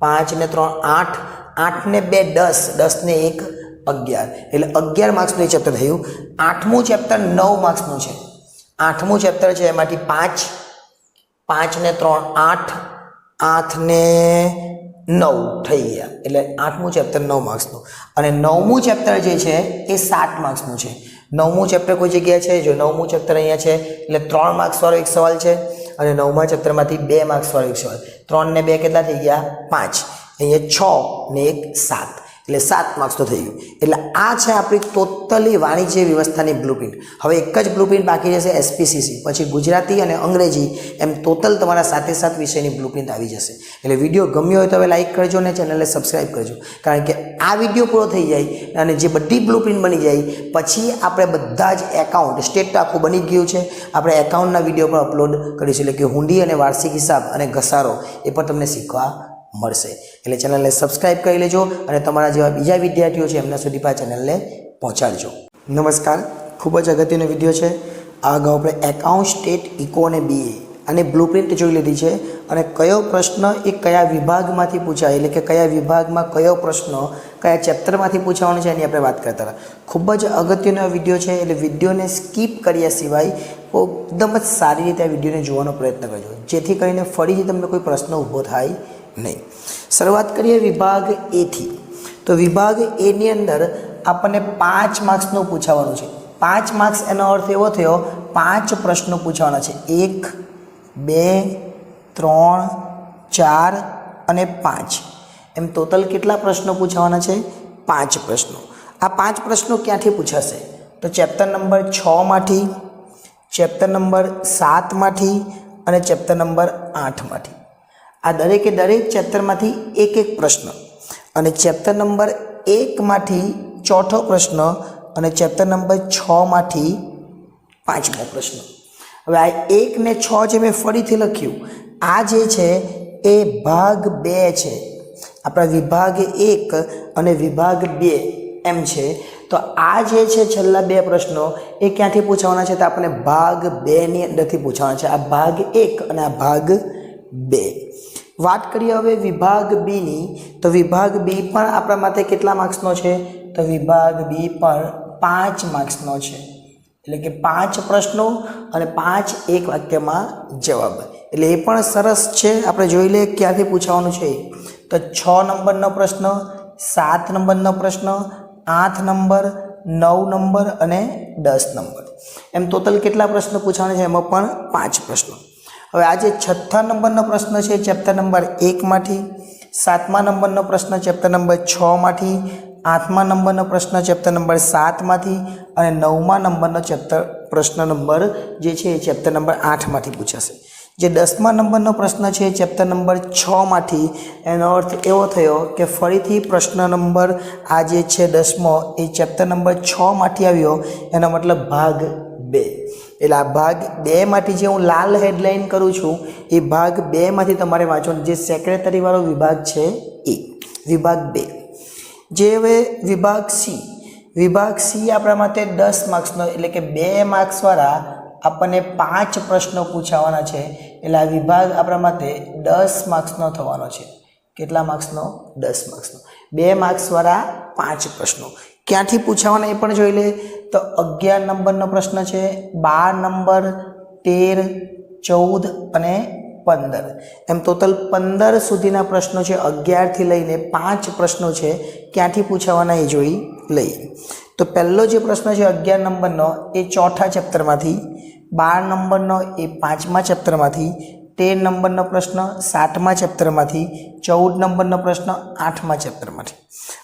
[SPEAKER 1] 5 ને 3 8, 8 ને 2 10, 10 ને 1 11, એટલે 11 માર્ક્સનું એ ચેપ્ટર થયું. 8મું ચેપ્ટર 9 માર્ક્સનું છે. 8મું ચેપ્ટર છે એમાંથી 5, 5 ને 3 8, 8 ને 9 થઈ ગયા, એટલે 8મું ચેપ્ટર 9 માર્ક્સનું. અને 9મું ચેપ્ટર જે છે એ 7 માર્ક્સનું છે. 9મું ચેપ્ટર કોઈ જગ્યાએ છે? જો 9મું ચેપ્ટર અહીંયા છે, એટલે 3 માર્ક્સવાળો એક સવાલ છે અને 9મા ચેપ્ટરમાંથી 2 માર્ક્સવાળો એક સવાલ. 3 ને 2 કેટલા થઈ ગયા? 5. અહીંયા 6 ને 1 7, એટલે 7 માર્ક્સનું થઈ ગયું. એટલે આ છે આપણી ટોટલી વાણિજ્ય વ્યવસ્થાની બ્લુપ્રિન્ટ. હવે એક જ બ્લુપ્રિન્ટ બાકી રહેશે SPCC, પછી ગુજરાતી અને અંગ્રેજી, એમ ટોટલ તમારા 7 વિષયની બ્લુપ્રિન્ટ આવી જશે. એટલે વિડીયો ગમ્યો હોય તો હવે લાઇક કરજો અને ચેનલને સબસ્ક્રાઈબ કરજો, કારણ કે આ વિડીયો પૂરો થઈ જાય અને જે બધી બ્લુપ્રિન્ટ બની જાય પછી આપણે બધા જ એકાઉન્ટ સ્ટેટ આખું બની ગયું છે, આપણે એકાઉન્ટના વિડીયો પણ અપલોડ કરીશું. એટલે કે હુંડી અને વાર્ષિક હિસાબ અને ઘસારો એ પણ તમને શીખવા મળશે. એટલે ચેનલને સબસ્ક્રાઈબ કરી લેજો અને તમારા જેવા બીજા વિદ્યાર્થીઓ છે એમના સુધી પણ ચેનલને પહોંચાડજો. નમસ્કાર, ખૂબ જ અગત્યનો વિડીયો છે. આ અગાઉ આપણે એકાઉન્ટ, સ્ટેટ, ઇકો અને BA અને બ્લુપ્રિન્ટ જોઈ લીધી છે અને કયો પ્રશ્ન એ કયા વિભાગમાંથી પૂછાય, એટલે કે કયા વિભાગમાં કયો પ્રશ્ન કયા ચેપ્ટરમાંથી પૂછાવાનો છે એની આપણે વાત કરતા હતા. ખૂબ જ અગત્યનો વિડીયો છે, એટલે વિડીયોને સ્કીપ કર્યા સિવાય એકદમ જ સારી રીતે આ વિડીયોને જોવાનો પ્રયત્ન કરજો, જેથી કરીને ફરીથી તમને કોઈ પ્રશ્ન ઊભો થાય નહીં. શરૂઆત કરીએ વિભાગ A થી. તો વિભાગ A ની અંદર આપણને 5 માર્ક્સનું પૂછાવાનું છે. 5 માર્ક્સ એનો અર્થ એવો થયો 5 પ્રશ્નો પૂછવાના છે. 1, 2, 3, 4 અને 5 એમ ટોટલ કેટલા પ્રશ્નો પૂછવાના છે? 5 પ્રશ્નો. આ 5 પ્રશ્નો ક્યાંથી પૂછાશે? તો ચેપ્ટર નંબર 6 માંથી, ચેપ્ટર નંબર 7 માંથી અને ચેપ્ટર નંબર 8 માંથી. આ દરેકે દરેક ચેપ્ટરમાંથી એક એક પ્રશ્ન અને ચેપ્ટર નંબર 1 માંથી ચોથો પ્રશ્ન અને ચેપ્ટર નંબર 6 માંથી 5મો પ્રશ્ન. હવે આ 1 ને 6 જે મેં ફરીથી લખ્યું, આ જે છે એ ભાગ 2 છે. આપણા વિભાગ 1 અને વિભાગ 2 એમ છે. તો આ જે છે છેલ્લા 2 પ્રશ્નો એ ક્યાંથી પૂછવાના છે? તો આપણે ભાગ 2 ની અંદરથી પૂછવાના છે. આ ભાગ 1 અને આ ભાગ 2. વાત કરીએ હવે વિભાગ બી ની, તો વિભાગ બી પણ આપણા માટે કેટલા માર્ક્સનો છે? તો વિભાગ બી પણ 5 માર્ક્સનો છે. એટલે કે 5 પ્રશ્નો અને 5 એક વાક્યમાં જવાબ. એટલે એ પણ સરસ છે. આપણે જોઈ લઈએ ક્યાંથી પૂછવાનું છે. તો 6 નંબરનો પ્રશ્ન, 7 નંબરનો પ્રશ્ન, 8 નંબર, 9 નંબર અને 10 નંબર એમ ટોટલ કેટલા પ્રશ્નો પૂછવાના છે? એમાં પણ 5 પ્રશ્નો. હવે આજે 6થા નંબરનો પ્રશ્ન છે ચેપ્ટર નંબર 1 માંથી, 7મા નંબરનો પ્રશ્ન ચેપ્ટર નંબર 6 માંથી, 8મા નંબરનો પ્રશ્ન ચેપ્ટર નંબર 7 માંથી અને 9મા નંબરનો પ્રશ્ન નંબર જે છે એ ચેપ્ટર નંબર 8 માંથી પૂછાશે. જે 10મા નંબરનો પ્રશ્ન છે ચેપ્ટર નંબર 6 માંથી, એનો અર્થ એવો થયો કે ફરીથી પ્રશ્ન નંબર આ જે છે 10મો એ ચેપ્ટર નંબર 6 માંથી આવ્યો. એનો મતલબ ભાગ 2. એટલે આ ભાગ 2 માંથી જે હું લાલ હેડલાઇન કરું છું એ ભાગ 2 માંથી તમારે વાંચવાનું. જે સેક્રેટરી વાળો વિભાગ છે એ વિભાગ 2. જે હવે વિભાગ સી, વિભાગ સી આપણા માટે 10 માર્ક્સનો, એટલે કે 2 માર્ક્સવાળા આપણને 5 પ્રશ્નો પૂછાવાના છે. એટલે આ વિભાગ આપણા માટે 10 માર્ક્સનો થવાનો છે. કેટલા માર્ક્સનો? 10 માર્ક્સનો. 2 માર્ક્સવાળા 5 પ્રશ્નો ક્યાંથી પૂછાવાના એ પણ જોઈ લે. તો 11 નંબરનો પ્રશ્ન છે, 12 નંબર, 13, 14 અને 15 એમ ટોટલ 15 સુધીના પ્રશ્નો છે. 11 થી લઈને 5 પ્રશ્નો છે. ક્યાંથી પૂછાવાના એ જોઈ લઈએ. તો પહેલો જે પ્રશ્ન છે 11 નંબરનો એ 4થા ચેપ્ટરમાંથી, 12 નંબરનો એ 5મા ચેપ્ટરમાંથી, 13 નંબરનો પ્રશ્ન 7મા ચેપ્ટરમાંથી, 14 નંબરનો પ્રશ્ન 8મા ચેપ્ટરમાંથી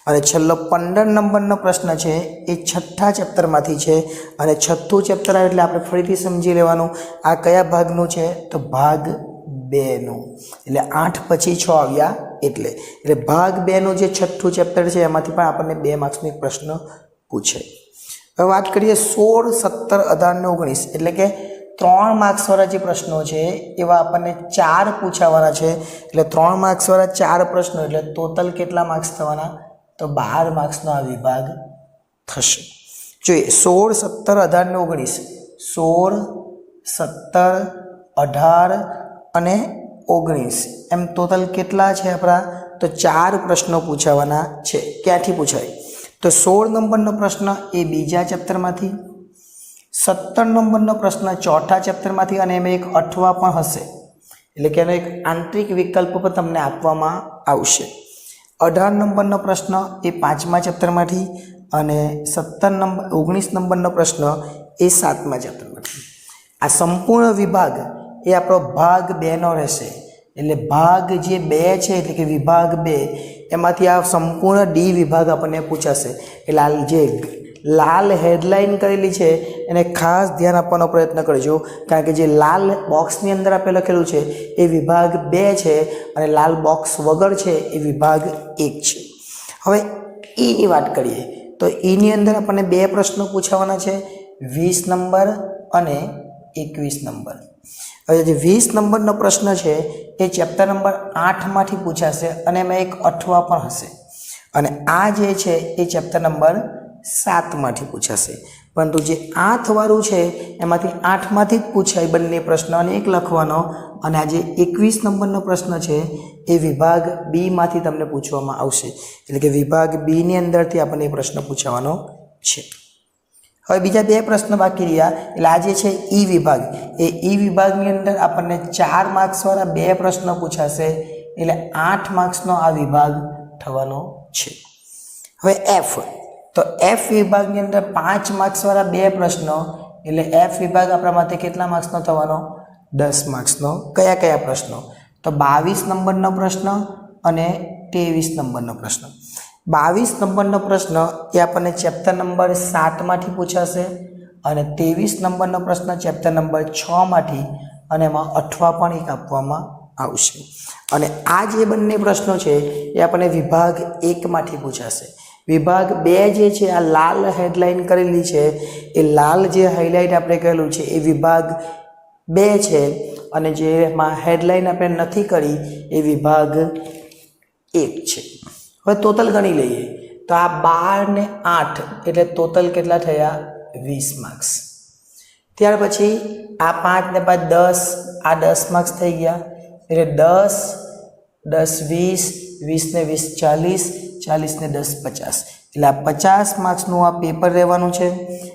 [SPEAKER 1] અને છેલ્લો 15 નંબરનો પ્રશ્ન છે એ 6થા ચેપ્ટરમાંથી છે. અને 6થું ચેપ્ટર આવે એટલે આપણે ફરીથી સમજી લેવાનું આ કયા ભાગનું છે? તો ભાગ 2નું. એટલે 8 પછી 6 આવ્યા એટલે ભાગ 2નું જે 6થું ચેપ્ટર છે એમાંથી પણ આપણને 2 માર્ક્સનો એક પ્રશ્ન પૂછે. હવે વાત કરીએ 16, 17, 18 ને 19 એટલે કે 3 માર્ક્સવાળા જે પ્રશ્નો છે એવા આપણને 4 પૂછાવાના છે. એટલે 3 માર્ક્સવાળા 4 પ્રશ્નો એટલે ટોટલ કેટલા માર્ક્સ થવાના? તો 12 માર્ક્સનો આ વિભાગ થશે. જોઈએ 16, 17, 18 ને 19. 16, 17, 18 અને 19 એમ ટોટલ કેટલા છે આપણા? તો 4 પ્રશ્નો પૂછાવાના છે. ક્યાંથી પૂછાય? તો 16 નંબરનો પ્રશ્ન એ બીજા ચેપ્ટરમાંથી, 17 નંબરનો પ્રશ્ન ચોથા ચેપ્ટરમાંથી અને એમાં એક અઠવા પણ હશે. એટલે કે એનો એક આંતરિક વિકલ્પ પણ તમને આપવામાં આવશે. 18 નંબરનો પ્રશ્ન એ 5મા ચેપ્ટરમાંથી અને 19 નંબરનો પ્રશ્ન એ 7મા ચેપ્ટરમાંથી. આ સંપૂર્ણ વિભાગ એ આપણો ભાગ 2નો રહેશે. એટલે ભાગ જે 2 છે એટલે કે વિભાગ 2 એમાંથી આ સંપૂર્ણ ડી વિભાગ આપણને પૂછાશે. એટલે આ જે લાલ હેડલાઇન કરેલી છે એને ખાસ ધ્યાન આપવાનો પ્રયત્ન કરજો, કારણ કે જે લાલ બોક્સની અંદર આપણે લખેલું છે એ વિભાગ 2 છે અને લાલ બોક્સ વગર છે એ વિભાગ 1 છે. હવે ઈની વાત કરીએ તો ઈની અંદર આપણને 2 પ્રશ્નો પૂછાવાના છે, 20 નંબર અને 21 નંબર. હવે જે 20 નંબરનો પ્રશ્ન છે એ ચેપ્ટર નંબર 8 માંથી પૂછાશે અને એમાં એક અઠવા પણ હશે. અને આ જે છે એ ચેપ્ટર નંબર 7 માંથી પૂછાશે. પરંતુ જે 8 વાળું છે એમાંથી 8 માંથી જ પૂછાય બંને પ્રશ્ન અને એક લખવાનો. અને આ જે 21 નંબરનો પ્રશ્ન છે એ વિભાગ બી માંથી તમને પૂછવામાં આવશે. એટલે કે વિભાગ બી ની અંદરથી આપણને પ્રશ્ન પૂછવાનો છે. હવે બીજા 2 પ્રશ્ન બાકી રહ્યા. એટલે આ જે છે ઈ વિભાગ, એ ઈ વિભાગની અંદર આપણને 4 માર્ક્સવાળા 2 પ્રશ્નો પૂછાશે. એટલે 8 માર્ક્સનો આ વિભાગ થવાનો છે. હવે એફ, તો એફ વિભાગની અંદર 5 માર્ક્સવાળા 2 પ્રશ્નો એટલે એફ વિભાગ આપણા માટે કેટલા માર્ક્સનો થવાનો? 10 માર્ક્સનો. કયા કયા પ્રશ્નો? તો 22 નંબરનો પ્રશ્ન અને 23 નંબરનો પ્રશ્ન. 22 નંબરનો પ્રશ્ન એ આપણને ચેપ્ટર નંબર 7 માંથી પૂછાશે અને 23 નંબરનો પ્રશ્ન ચેપ્ટર નંબર 6 માંથી અને એમાં અઠવા પણ એક આપવામાં આવશે. અને આ જે બંને પ્રશ્નો છે એ આપણને વિભાગ 1 માંથી પૂછાશે. વિભાગ 2 જે છે આ લાલ હેડલાઇન કરેલી છે એ લાલ જે હાઇલાઇટ આપણે કરેલું છે એ વિભાગ 2 છે અને જેમાં હેડલાઇન આપણે નથી કરી એ વિભાગ 1 છે. હવે ટોટલ ગણી લઈએ તો આ 12 ને 8 એટલે ટોટલ કેટલા થયા 20 માર્ક્સ. ત્યાર પછી આ 5 ને 5 10 આ 10 માર્ક્સ થઈ ગયા એટલે 10 10 20 20 ને 20 40 40 ને 10 50 એટલે આ 50 માર્ક્સનું આ પેપર રહેવાનું છે.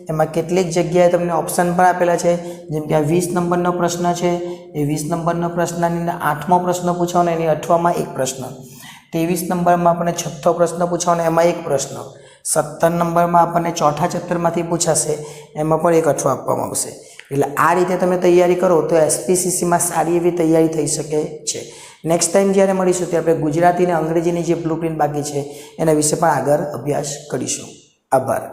[SPEAKER 1] એમાં કેટલીક જગ્યાએ તમને ઓપ્શન પણ આપેલા છે જેમ કે આ 20 નંબરનો પ્રશ્ન છે એ 20 નંબરનો પ્રશ્નની અંદર 8મો પ્રશ્ન પૂછવાનો એની અઠવામાં એક પ્રશ્ન, 23 નંબરમાં આપણને 6થો પ્રશ્ન પૂછવાનો એમાં એક પ્રશ્ન, 17 નંબરમાં આપણને ચોથા ચેપ્ટરમાંથી પૂછાશે એમાં પણ એક અઠવા આપવામાં આવશે. એટલે આ રીતે તમે તૈયારી કરો તો એસપીસીસીમાં સારી એવી તૈયારી થઈ શકે છે. નેક્સ્ટ ટાઈમ જ્યારે મળીશું ત્યારે આપણે ગુજરાતી અને અંગ્રેજીની જે બ્લુપ્રિન્ટ બાકી છે એના વિશે પણ આગળ અભ્યાસ કરીશું. આભાર.